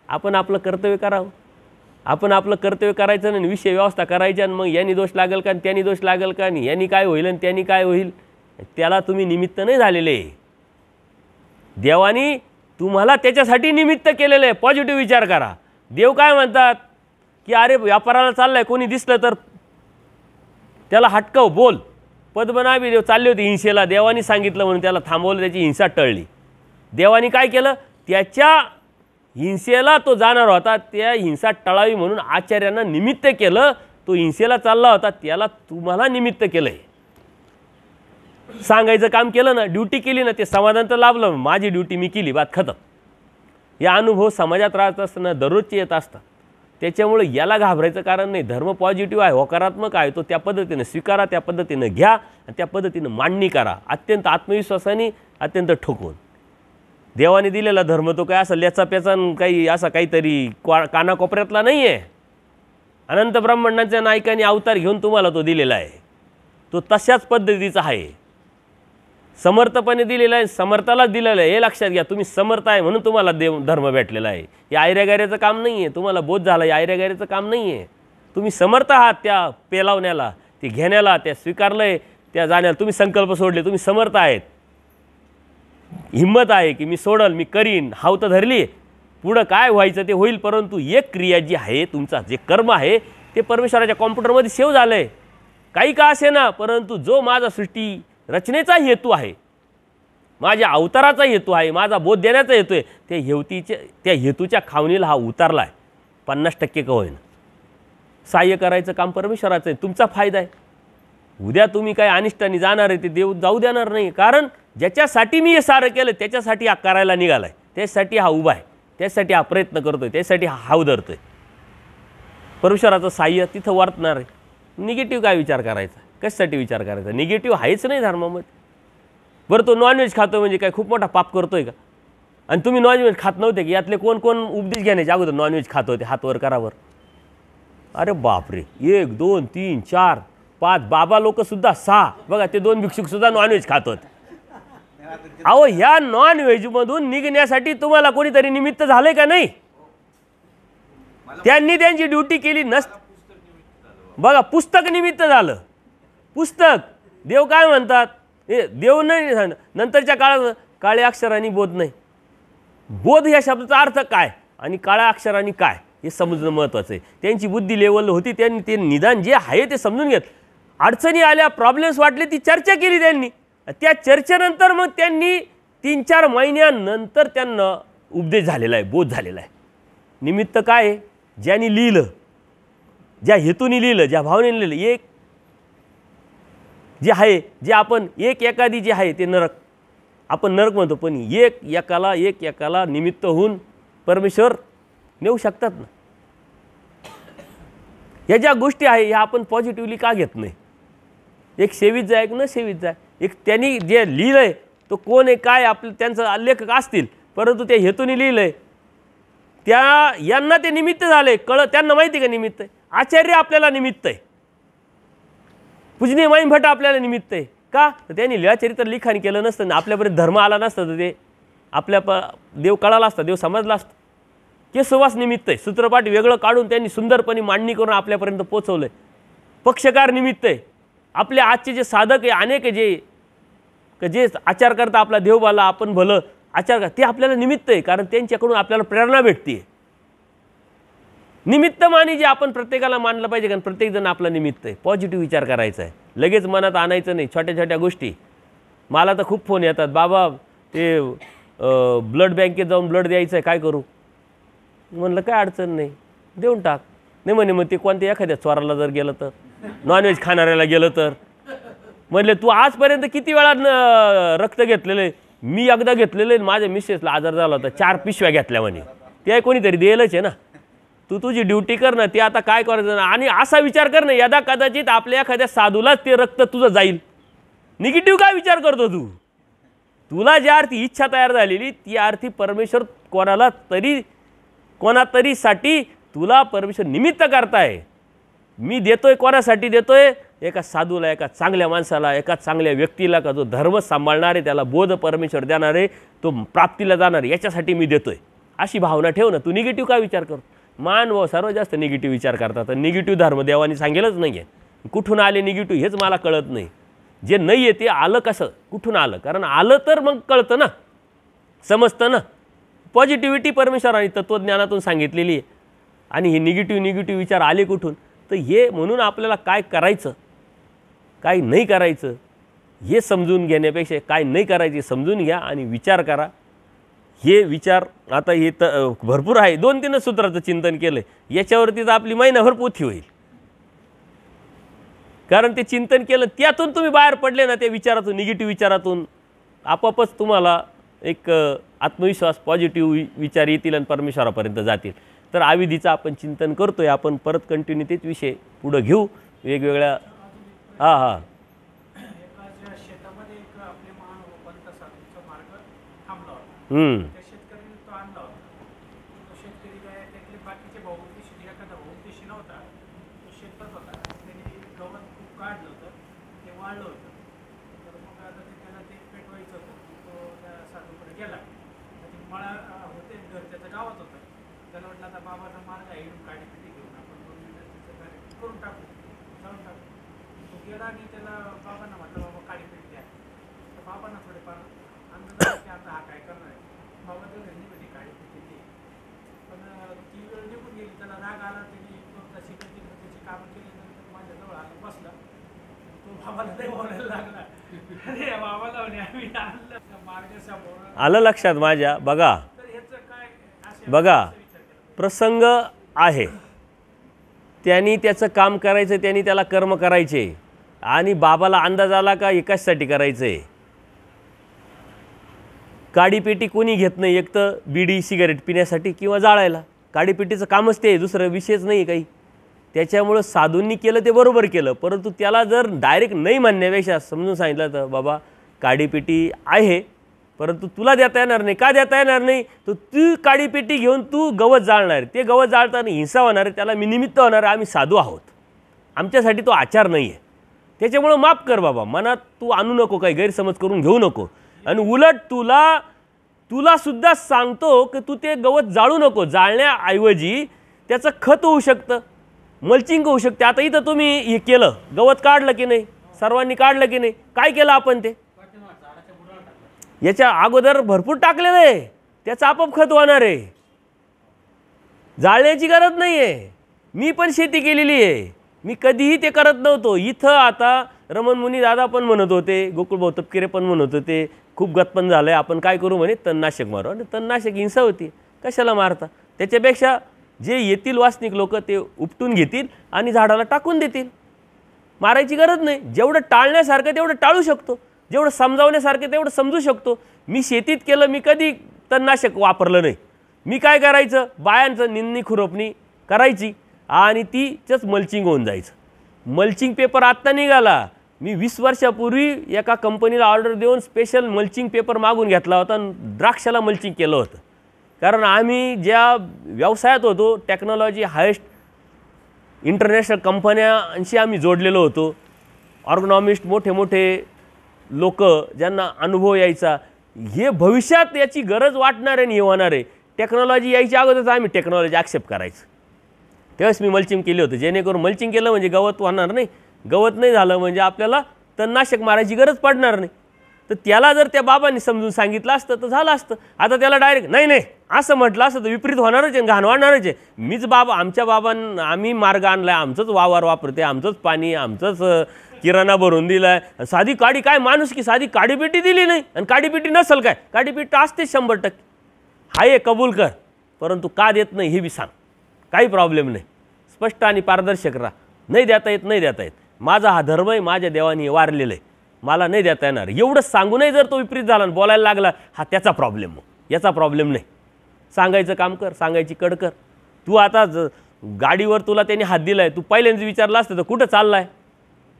आपण आपलं कर्तव्य करावं. आपण आपलं कर्तव्य करायचं नाही, विषय व्यवस्था करायची आणि मग यांनी दोष लागेल का, त्यांनी दोष लागेल का, आणि यांनी काय होईल आणि त्यांनी काय होईल, त्याला तुम्ही निमित्त नाही झालेले. देवानी तुम्हाला त्याच्यासाठी निमित्त केलेलं आहे. पॉझिटिव्ह विचार करा. देव काय म्हणतात की अरे व्यापाराला चाललाय, कोणी दिसलं तर त्याला हटकव, बोल. पद्मनाभी देव चालले होते हिंसेला, देवानी सांगितलं म्हणून त्याला थांबवलं, त्याची हिंसा टळली. देवानी काय केलं, त्याच्या हिंसेला तो जाणार होता, त्या हिंसा टळावी म्हणून आचार्यांना निमित्त केलं. तो हिंसेला चालला होता, त्याला तुम्हाला निमित्त केलं आहे. सांगायचं काम केलं ना, ड्युटी केली ना, ते समाधान तर लाभलं. माझी ड्युटी मी केली, बात खतम. या अनुभव समाजात राहत असताना दररोजचे येत असतात. त्याच्यामुळे याला घाबरायचं कारण नाही. धर्म पॉझिटिव्ह आहे, होकारात्मक आहे. तो त्या पद्धतीनं स्वीकारा, त्या पद्धतीनं घ्या आणि त्या पद्धतीनं मांडणी करा, अत्यंत आत्मविश्वासाने, अत्यंत ठोकून. देवाने दिलेला धर्म तो काय असा ल्याचा प्याचा काही असा काहीतरी कानाकोपऱ्यातला नाही आहे. अनंत ब्रह्मांडाच्या नायकाने अवतार घेऊन तुम्हाला तो दिलेला आहे. तो तशाच पद्धतीचा आहे, समर्थपणे दिलेला आहे, समर्थालाच दिलेलं आहे. हे लक्षात घ्या. तुम्ही समर्थ आहे म्हणून तुम्हाला धर्म भेटलेला आहे. हे आयऱ्यागाऱ्याचं काम नाही आहे. तुम्हाला बोध झाला, हे आयऱ्यागाऱ्याचं काम नाही आहे. तुम्ही समर्थ आहात त्या पेलावण्याला, ते घेण्याला, त्या स्वीकारलं आहे, त्या जाण्याला. तुम्ही संकल्प सोडले, तुम्ही समर्थ आहेत. हिंमत आहे की मी सोडल, मी करीन, हाव तर धरली, पुढं काय व्हायचं ते होईल. परंतु एक क्रिया जी आहे, तुमचा जे कर्म आहे ते परमेश्वराच्या कॉम्प्युटरमध्ये सेव्ह झालं आहे. काही का असे ना, परंतु जो माझा सृष्टी रचनेचा हेतू आहे, माझ्या अवताराचा हेतू आहे, माझा बोध देण्याचा हेतू आहे, त्या हेतूच्या खावणीला हा उतारला आहे. 50% का होईना. सहाय्य करायचं काम परमेश्वराचं आहे. तुमचा फायदा आहे. उद्या तुम्ही काय अनिष्टाने जाणार आहे ते देव जाऊ देणार नाही. कारण ज्याच्यासाठी मी हे सारं केलं त्याच्यासाठी हा करायला निघाला आहे, त्याच्यासाठी हा उभा आहे, त्याच्यासाठी हा प्रयत्न करतोय, त्याच्यासाठी हा हाव धरतोय. परमेश्वराचं सहाय्य तिथं वर्तणार आहे. निगेटिव्ह काय विचार करायचा, कशासाठी विचार करायचा? निगेटिव्ह आहेच नाही धर्मामध्ये. बरं, तो नॉनव्हेज खातो म्हणजे काय खूप मोठा पाप करतोय का? आणि तुम्ही नॉनव्हेज खात नव्हते की? यातले कोण कोण उपदेश घेण्याच्या अगोदर नॉनव्हेज खात होते? हात वर करावर. अरे बापरे, 1 2 3 4 5 बाबा लोक सुद्धा 6. बघा, ते 2 भिक्षुक सुद्धा नॉनव्हेज खात होते. अहो ह्या नॉन व्हेजमधून निघण्यासाठी तुम्हाला कोणीतरी निमित्त झालंय का नाही? त्यांनी त्यांची ड्युटी केली बघा, पुस्तक निमित्त झालं. पुस्तक देव काय म्हणतात, हे देव नाही नंतरच्या काळात काळ्या अक्षरांनी बोध नाही. बोध या शब्दाचा अर्थ काय आणि काळ्या अक्षरांनी काय हे समजणं महत्त्वाचं आहे. त्यांची बुद्धी लेवल होती, त्यांनी ते निदान जे आहे ते समजून घेत. अडचणी आल्या, प्रॉब्लेम्स वाटले, ती चर्चा केली त्यांनी. त्या चर्चेनंतर मग त्यांनी 3-4 महिन्यानंतर त्यांना उपदेश झालेला आहे, बोध झालेला आहे. निमित्त काय आहे? ज्यांनी लिहिलं, ज्या हेतूने लिहिलं, ज्या भावनेने लिहिलं, एक जे आहे, जे आपण एकादी जे आहे ते नरक आपण नरक म्हणतो, पण एकाला निमित्त होऊन परमेश्वर नेऊ शकतात ना. ह्या ज्या गोष्टी आहे ह्या आपण पॉझिटिव्हली का घेत नाही? एक सेवीत जाय, एक न सेवीत जाय. एक त्यांनी जे लिहिलं आहे तो कोण आहे काय आपलं त्यांचं लेखक असतील, परंतु ते हेतूने लिहिलं आहे यांना ते निमित्त झाले. त्यांना माहिती का निमित्त आहे? आचार्य आपल्याला निमित्त आहे, पूजनीय माईम भट आपल्याला निमित्त आहे. का? तर त्यांनी लीळाचरित्र लिखाण केलं नसतं, आपल्यापर्यंत धर्म आला नसतं, तर ते आपल्या देव कळाला असता, देव समजला असता. केशवास निमित्त आहे, सूत्रपाठ वेगळं काढून त्यांनी सुंदरपणे मांडणी करून आपल्यापर्यंत पोचवलं आहे. पक्षकार निमित्त आहे, आपले आजचे जे साधक आहे अनेक जे आचार करता आपला देव बाला आपण भलं आचार का, ते आपल्याला निमित्त आहे, कारण त्यांच्याकडून आपल्याला प्रेरणा भेटते. निमित्त मानी जे आपण प्रत्येकाला मानलं पाहिजे, कारण प्रत्येकजण आपला निमित्त आहे. पॉझिटिव्ह विचार करायचा आहे, लगेच मनात आणायचं नाही. छोट्या छोट्या गोष्टी मला तर खूप फोन येतात, बाबा ते ब्लड बँकेत जाऊन ब्लड द्यायचं आहे, काय करू? म्हणलं काय अडचण नाही, देऊन टाक. नाही म्हणे मग ते कोणत्या एखाद्या चोराला जर गेलं तर, नॉनव्हेज खाणाऱ्याला गेलं तर. म्हणले तू आजपर्यंत किती वेळा रक्त घेतलेलं आहे? मी एकदा घेतलेलं आहे, माझ्या मिसेसला आजार झाला होता, 4 पिशव्या घेतल्या म्हणे. ते कोणीतरी द्यायलाच आहे ना. तू तुझी ड्युटी कर ना, ते आता काय करायचं ना. आणि असा विचार कर ना, यदा कदाचित आपल्या एखाद्या साधूलाच ते रक्त तुझं जाईल. निगेटिव्ह काय विचार करतो तू? तुला ज्या अर्थी इच्छा तयार झालेली त्या अर्थी परमेश्वर कोणातरीसाठी तुला परमेश्वर निमित्त करताय. मी देतोय, कोणासाठी देतोय? एका साधूला, एका चांगल्या माणसाला, एका चांगल्या व्यक्तीला, का जो धर्म सांभाळणार आहे, त्याला बोध परमेश्वर देणार आहे, तो प्राप्तीला जाणार आहे, याच्यासाठी मी देतोय. अशी भावना ठेव ना. तू निगेटिव्ह काय विचार करतो? मानव सर्वात जास्त निगेटिव्ह विचार करतात. निगेटिव्ह धर्म देवानी सांगेलच नाही आहे. कुठून आले निगेटिव्ह हेच मला कळत नाही. जे नाही आहे ते आलं कसं, कुठून आलं? कारण आलं तर मग कळतं ना, समजतं ना. पॉझिटिव्हिटी परमेश्वराने तत्त्वज्ञानातून सांगितलेली आहे. आणि हे निगेटिव्ह विचार आले कुठून? तर हे म्हणून आपल्याला काय करायचं, काय नाही करायचं हे समजून घेण्यापेक्षा काय नाही करायचे समजून घ्या आणि विचार करा. हे विचार आता हे भरपूर आहे. 2-3 सूत्राचं चिंतन केलं आहे, याच्यावरती तर आपली महिनाभर पोथी होईल. कारण ते चिंतन केलं, त्यातून तुम्ही बाहेर पडले ना, त्या विचारातून, निगेटिव्ह विचारातून, आपोआपच तुम्हाला एक आत्मविश्वास, पॉझिटिव्ह विचार येतील आणि परमेश्वरापर्यंत जातील. तर आविधीचं आपण चिंतन करतोय, आपण परत कंटिन्यू तेच विषय पुढं घेऊ वेगवेगळ्या. हां शेतामध्ये एक आपले महानुभावांचा साधूचा मार्ग थांबला होता. त्या शेतकऱ्याने तो आणला होता. तो शेतकरी काय, त्यातले बाकीचे भाऊदेशी, एखादा भाऊदेशी नव्हता, तो शेतात होता. त्याने गवत खूप काढलं होतं, ते वाळलं होतं. तर मग आता त्याला ते पेटवायचं होतं. तो त्या साधूकडे गेला. ते मळा होते, घर त्याच्या गावात होतं. त्याला वाटलं आता बाबाचा मार्ग आहे, काडीपिटी घेऊन आपण 2 मिनिटात तिचं कार्य करून टाकू, जाऊन टाकू. तो गेला आणि त्याला बाबांना म्हटलं, बाबा काडीपिटी द्या. तर बाबांना थोडेफार अंदाज की आता हा काय करणार आहे. बाबा तर घरी म्हणजे काडीपिटी दे. पण ती वेळ निघून गेली, त्याला राग आला. त्यांनी 2 तास त्याची कामं केली. नंतर माझ्याजवळ आला, बसला. तो बाबाला नाही बोलायला लागला. अरे बाबाला म्हणे आम्ही आणलं मार्गासमोर आलं लक्षात माझ्या. बघा तर ह्याचं काय असे बघा प्रसंग आहे, त्यांनी त्याचं काम करायचं, त्यांनी त्याला कर्म करायचे. आणि बाबाला अंदाज आला का एकाचसाठी करायचं आहे. काडीपेटी कोणी घेत नाही, एक तर बिडी सिगारेट पिण्यासाठी किंवा जाळायला. काडीपेटीचं कामच ते, दुसरं विषयच नाही काही. त्याच्यामुळं साधूंनी केलं ते बरोबर केलं, परंतु त्याला जर डायरेक्ट नाही म्हणण्यापेक्षा समजून सांगितलं तर बाबा काडीपेटी आहे, परंतु तुला देता येणार नाही. का देता येणार नाही? तर तू काडीपेटी घेऊन तू गवत जाळणार आहे, ते गवत जाळताना हिंसा होणार आहे, त्याला मी निमित्त होणार आहे. आम्ही साधू आहोत, आमच्यासाठी तो आचार नाही आहे. त्याच्यामुळं माफ कर बाबा, मनात तू आणू नको, काही गैरसमज करून घेऊ नको. आणि उलट तुला सुद्धा सांगतो की तू ते गवत जाळू नको, जाळण्याऐवजी त्याचं खत होऊ शकतं, मल्चिंग होऊ शकते. आता इथं तुम्ही हे केलं, गवत काढलं की नाही, सर्वांनी काढलं की नाही, काय केलं आपण ते याच्या अगोदर भरपूर टाकलेलं आहे, त्याचं आपोआप खत होणार आहे, जाळण्याची गरज नाही आहे. मी पण शेती केलेली आहे, मी कधीही ते करत नव्हतो. इथं आता रमण मुनी दादा पण म्हणत होते, गोकुळभाऊ तपकिरे पण म्हणत होते, खूप गतपण झालं आहे, आपण काय करू म्हणे, तणनाशक मारू. आणि तणनाशक हिंसा होती, कशाला मारता. त्याच्यापेक्षा जे येतील वासनिक लोक ते उपटून घेतील आणि झाडाला टाकून देतील, मारायची गरज नाही. जेवढं टाळण्यासारखं तेवढं टाळू शकतो, जेवढं समजावण्यासारखं तेवढं समजू शकतो. मी शेतीत केलं, मी कधी तणनाशक वापरलं नाही. मी काय करायचं, बायांचं निंदणी खुरपणी करायची आणि तीच मल्चिंग होऊन जायचं. मल्चिंग पेपर आत्ता निघाला, मी 20 वर्षापूर्वी एका कंपनीला ऑर्डर देऊन स्पेशल मल्चिंग पेपर मागून घेतला होता आणि द्राक्षाला मल्चिंग केलं होतं. कारण आम्ही ज्या व्यवसायात होतो, टेक्नॉलॉजी हायेस्ट इंटरनॅशनल कंपन्यांशी आम्ही जोडलेलो होतो. ऑर्गनॉमिस्ट मोठे मोठे लोक ज्यांना अनुभव यायचा, हे भविष्यात याची गरज वाटणार आहे आणि हे होणार आहे. टेक्नॉलॉजी यायच्या अगोदरच आम्ही टेक्नॉलॉजी ॲक्सेप्ट करायचं. तेव्हाच मी मल्चिंग केली होती, जेणेकरून मल्चिंग केलं म्हणजे गवत होणार नाही, गवत नाही झालं म्हणजे आपल्याला तणनाशक मारायची गरज पडणार नाही. तर त्याला जर त्या बाबांनी समजून सांगितलं असतं तर झालं असतं. आता त्याला डायरेक्ट नाही असं म्हटलं असतं तर विपरीत होणारच आहे, घाण वाढणारच आहे. मीच आमच्या बाबांना आम्ही मार्ग आणला आहे, आमचंच वावर वापरते, आमचंच पाणी, आमचंच किराणा भरून दिला आहे. साधी काडी काय माणूस की साधी काडीपेटी दिली नाही, आणि काडीपेटी नसेल काय, काडीपेटी असते 100%. हाय कबूल कर, परंतु का देत नाही हे बी सांग, काही प्रॉब्लेम नाही. स्पष्ट आणि पारदर्शक राहा. नाही देता येत, माझा हा धर्म आहे, माझ्या देवानी वारलेलं आहे, मला नाही देता येणार एवढं सांगूनही जर तो विपरीत झाला आणि बोलायला लागला, हा त्याचा प्रॉब्लेम, मग याचा प्रॉब्लेम नाही. सांगायचं काम कर, सांगायची कड कर. तू आता गाडीवर तुला त्यांनी हात दिला आहे, तू पहिल्यांदा विचारलं असतं तर कुठं चालला आहे,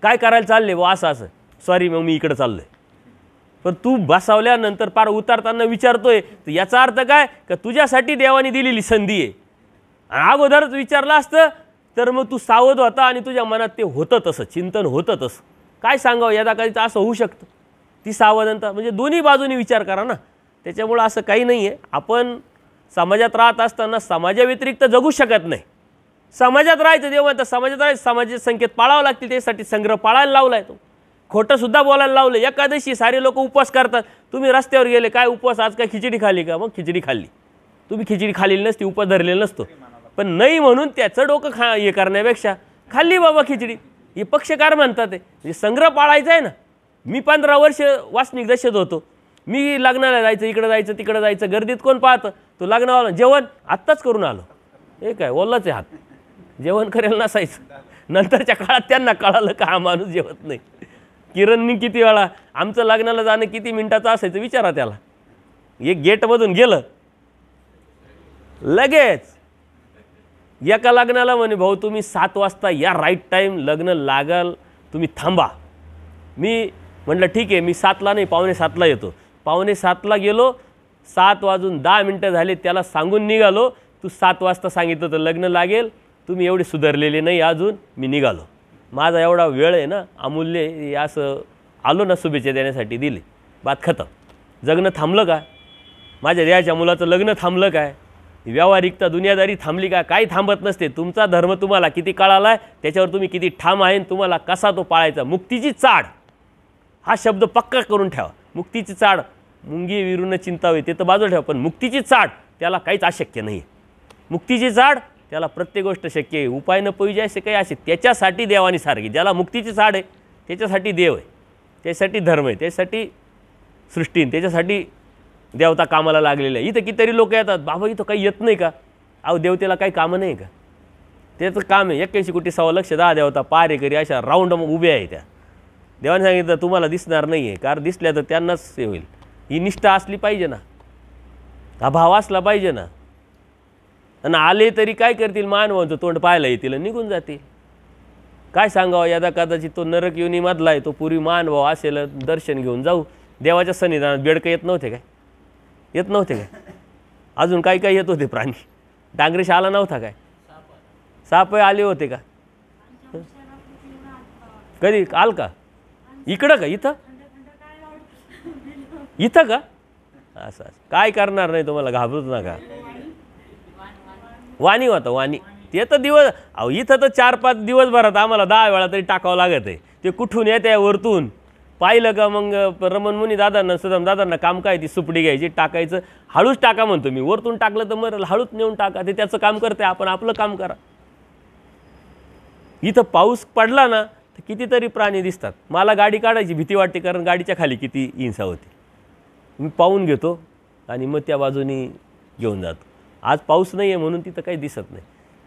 काय करायला चालले व असं सॉरी मग मी इकडं चाललो आहे. पण तू बसावल्यानंतर पार उतारताना विचारतोय, तर याचा अर्थ काय का तुझ्यासाठी देवाने दिलेली संधी आहे. अगोदरच विचारलं असतं तर मग तू सावध होता आणि तुझ्या मनात ते होतं तसं, चिंतन होतं तसं. काय सांगावं, यदा कधीच असं होऊ शकतं. ती सावधानता म्हणजे दोन्ही बाजूनी विचार करा ना. त्याच्यामुळं असं काही नाही आहे. आपण समाजात राहत असताना समाजाव्यतिरिक्त जगू शकत नाही. समाजात राहायचं देव म्हणतं, समाजात राहायचं, समाजाचे संकेत पाळावं लागतील, त्यासाठी संग्रह पाळायला लावला आहे. तो खोटंसुद्धा बोलायला लावलं. एकादशी सारे लोक उपवास करतात, तुम्ही रस्त्यावर गेले, काय उपवास, आज काय खिचडी खाल्ली का, मग खिचडी खाल्ली. तुम्ही खिचडी खाल्लेली नसती, उपवास धरलेला नसतो. पण नाही म्हणून त्याचं डोकं हे करण्यापेक्षा खाल्ली बाबा खिचडी, हे पक्षकार म्हणतात. ते म्हणजे संग्रह पाळायचा आहे ना. मी 15 वर्ष वासनिक दशेत होतो. मी लग्नाला जायचं, इकडं जायचं, तिकडं जायचं, गर्दीत कोण पाहतं. तो लग्नावाला जेवण आत्ताच करून आलो, हे काय ओलाच आहे हात, जेवण करायला नसायचं. नंतरच्या काळात त्यांना कळालं का हा माणूस जेवत नाही. किरणनी किती वेळा, आमचं लग्नाला जाणं किती मिनिटाचं असायचं विचारा त्याला. एक गेटमधून गेलं लगेच एका लग्नाला म्हणे, भाऊ तुम्ही 7 वाजता या, राईट टाईम, लग्न लागाल, तुम्ही थांबा. मी म्हटलं ठीक आहे, मी 7ला नाही 6:45ला येतो. 6:45ला गेलो, 7:10 झाले, त्याला सांगून निघालो, तू 7 वाजता सांगितलं तर लग्न लागेल, तुम्ही एवढे सुधारलेले नाही अजून, मी निघालो. माझा एवढा वेळ आहे ना अमूल्य, असं आलो ना शुभेच्छा देण्यासाठी दिले, बात खतम. जगणं थांबलं का, माझ्या देहाच्या मुलाचं लग्न थांबलं काय, व्यावहारिकता दुनियादारी थांबली का, काही थांबत नसते. तुमचा धर्म तुम्हाला किती कळाला आहे त्याच्यावर तुम्ही किती ठाम आहे, तुम्हाला कसा तो पाळायचा. मुक्तीची चाड हा शब्द पक्का करून ठेवा. मुक्तीची चाड, मुंगी विरून चिंतावे ते तर बाजूला ठेवा, पण मुक्तीची चाड त्याला काहीच अशक्य नाही. मुक्तीची चाड त्याला प्रत्येक गोष्ट शक्य आहे. उपाय न पैजे असे काही असे, त्याच्यासाठी देवानी सारखी, ज्याला मुक्तीची चाड आहे त्याच्यासाठी देव आहे, त्याच्यासाठी धर्म आहे, त्याच्यासाठी सृष्टी, त्याच्यासाठी देवता कामाला लागलेलं आहे. इथं कितीतरी लोक येतात, बाबा इथं काही येत नाही का, अहो देवतेला काही कामं नाही का, त्याचं काम आहे. 81 कोटी 1.25 लाख देवता पारेकरी अशा राऊंड उभ्या आहे. त्या देवाने सांगितलं तुम्हाला दिसणार नाही आहे, कारण दिसल्या तर त्यांनाच हे होईल. ही निष्ठा असली पाहिजे ना, हा भाव असला पाहिजे ना. आणि आले तरी काय करतील, मानवांचं तोंड पाहायला येतील, निघून जातील. काय सांगावं, यदा कदाचित तो नरक योनीमधला आहे, तो पूर्वी मानभाव असेल, दर्शन घेऊन जाऊ. देवाच्या सन्निधानात बेडकं येत नव्हते काय, येत नव्हते काय, अजून काही काही येत होते प्राणी. डांगरेश आला नव्हता काय, साप आले होते का, कधी आल का, इकडं का, इथं इथं का? असं काय करणार नाही, तुम्हाला घाबरूच नका. वाणी होता वाणी. ते तर दिवस अहो इथं तर 4-5 दिवसभरात आम्हाला 10 वेळा तरी टाकावं लागत आहे. ते कुठून येते वरतून पाहिलं का मग रमण मुनी दादांना सुदाम दादांना काम काय, ती सुपडी घ्यायची टाकायचं. हळूच टाका म्हणतो मी, वरतून टाकलं तर मग हळूच नेऊन टाका. ते त्याचं काम करते, आपण आपलं काम करा. इथं पाऊस पडला ना तर कितीतरी प्राणी दिसतात. मला गाडी काढायची भीती वाटते, कारण गाडीच्या खाली किती हिंसा होती. मी पाहून घेतो आणि मग त्या बाजूनी घेऊन जातो. आज पाऊस नाही आहे म्हणून तिथं काही दिसत नाही.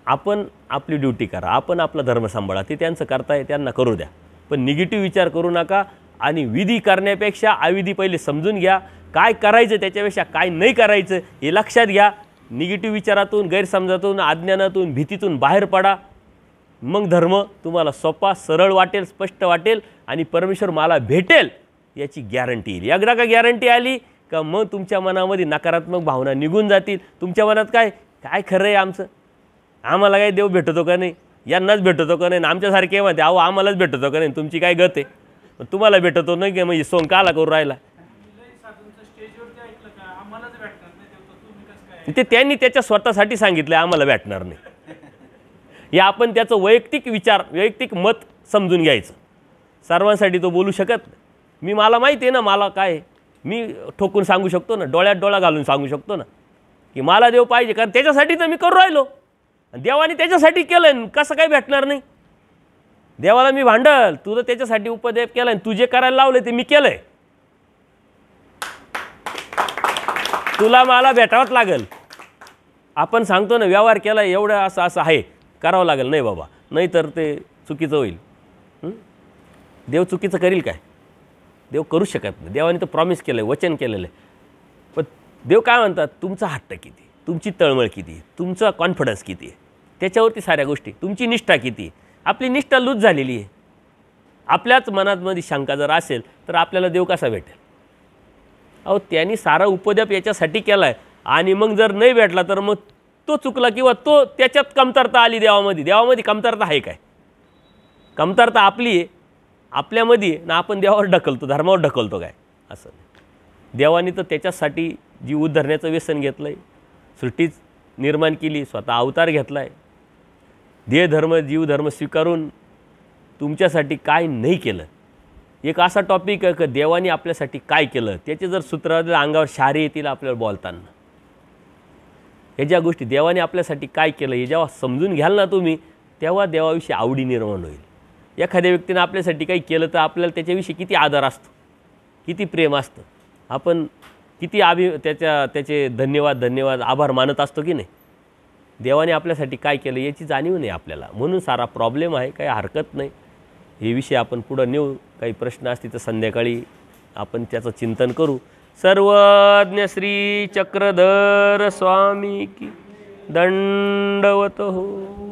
आपण आपली ड्युटी करा, आपण आपला धर्म सांभाळा. ते त्यांचं करताय, त्यांना करू द्या. पण निगेटिव्ह विचार करू नका. आणि विधी करण्यापेक्षा अविधी पहिले समजून घ्या. काय करायचं त्याच्यापेक्षा काय नाही करायचं हे लक्षात घ्या. निगेटिव्ह विचारातून, गैरसमजातून, अज्ञानातून, भीतीतून बाहेर पडा. मग धर्म तुम्हाला सोपा, सरळ वाटेल, स्पष्ट वाटेल आणि परमेश्वर मला भेटेल याची गॅरंटी येईल. एकदा का गॅरंटी आली का मग तुमच्या मनामध्ये नकारात्मक भावना निघून जातील. तुमच्या मनात काय काय खरं आहे आमचं, आम्हाला काय देव भेटतो का नाही, यांनाच भेटतो का नाही, आमच्यासारखे म्हणते अहो आम्हालाच भेटतो का नाही, तुमची काय गत आहे, तुम्हाला भेटतो नाही की म्हणजे सोंग काला करू राहिला. ते त्यांनी त्याच्या स्वतःसाठी सांगितलं आम्हाला भेटणार नाही. हे आपण त्याचं वैयक्तिक विचार, वैयक्तिक मत समजून घ्यायचं. सर्वांसाठी तो बोलू शकत नाही. मी मला माहिती आहे ना मला काय, मी ठोकून सांगू शकतो ना, डोळ्यात डोळा घालून सांगू शकतो ना की मला देव पाहिजे, कारण त्याच्यासाठी तर मी करू राहिलो. देवाने त्याच्यासाठी केलं, कसं काय भेटणार नाही. देवाला मी भांडल, तुझं त्याच्यासाठी उपदेश केला, तुझे करायला लावले ते मी केलंय, तुला मला भेटावंच लागेल. आपण सांगतो ना व्यवहार केला एवढं असं असं आहे, करावं लागेल. नाही बाबा, नाही तर ते चुकीचं होईल. देव चुकीचं करील काय? देव करू शकत नाही. देवाने तर प्रॉमिस केलं आहे, वचन केलेलं आहे. पण देव काय म्हणतात, तुमचा हट्ट किती, तुमची तळमळ किती, तुमचा कॉन्फिडन्स किती आहे, त्याच्यावरती साऱ्या गोष्टी. तुमची निष्ठा किती. आपली निष्ठा लूज झालेली आहे. आपल्याच मनातमध्ये शंका जर असेल तर आपल्याला देव कसा भेटेल? अहो त्यांनी सारा उपद्याप याच्यासाठी केला आहे, आणि मग जर नाही भेटला तर मग तो चुकला किंवा तो त्याच्यात कमतरता आली. देवामध्ये देवामध्ये कमतरता आहे काय? कमतरता आपली आहे, आपल्यामध्ये ना. आपण देवावर ढकलतो, धर्मावर ढकलतो काय? असं देवाने तर त्याच्यासाठी जीव उद्धरण्याचं व्यसन घेतलं आहे, सृष्टीच निर्माण केली, स्वतः अवतार घेतला आहे. देह धर्म जीव धर्म स्वीकारून तुमच्यासाठी काय नाही केलं. एक असा टॉपिक आहे की देवाने आपल्यासाठी काय केलं, त्याचे जर सूत्र अंगावर शारे येतील आपल्याला बोलताना. हे ज्या गोष्टी देवाने आपल्यासाठी काय केलं हे जेव्हा समजून घ्याल ना तुम्ही, तेव्हा देवाविषयी आवडी निर्माण होईल. एखाद्या व्यक्तीने आपल्यासाठी काही केलं तर आपल्याला त्याच्याविषयी किती आदर असतो, किती प्रेम असतं, आपण किती त्याचे धन्यवाद आभार मानत असतो की नाही. देवाने आपल्यासाठी काय केलं याची जाणीव नाही आपल्याला, म्हणून सारा प्रॉब्लेम आहे. काही हरकत नाही, हे विषय आपण पुढं नेऊ. काही प्रश्न असतील तर संध्याकाळी आपण त्याचं चिंतन करू. सर्वज्ञ श्री चक्रधर स्वामी की दंडवत हो.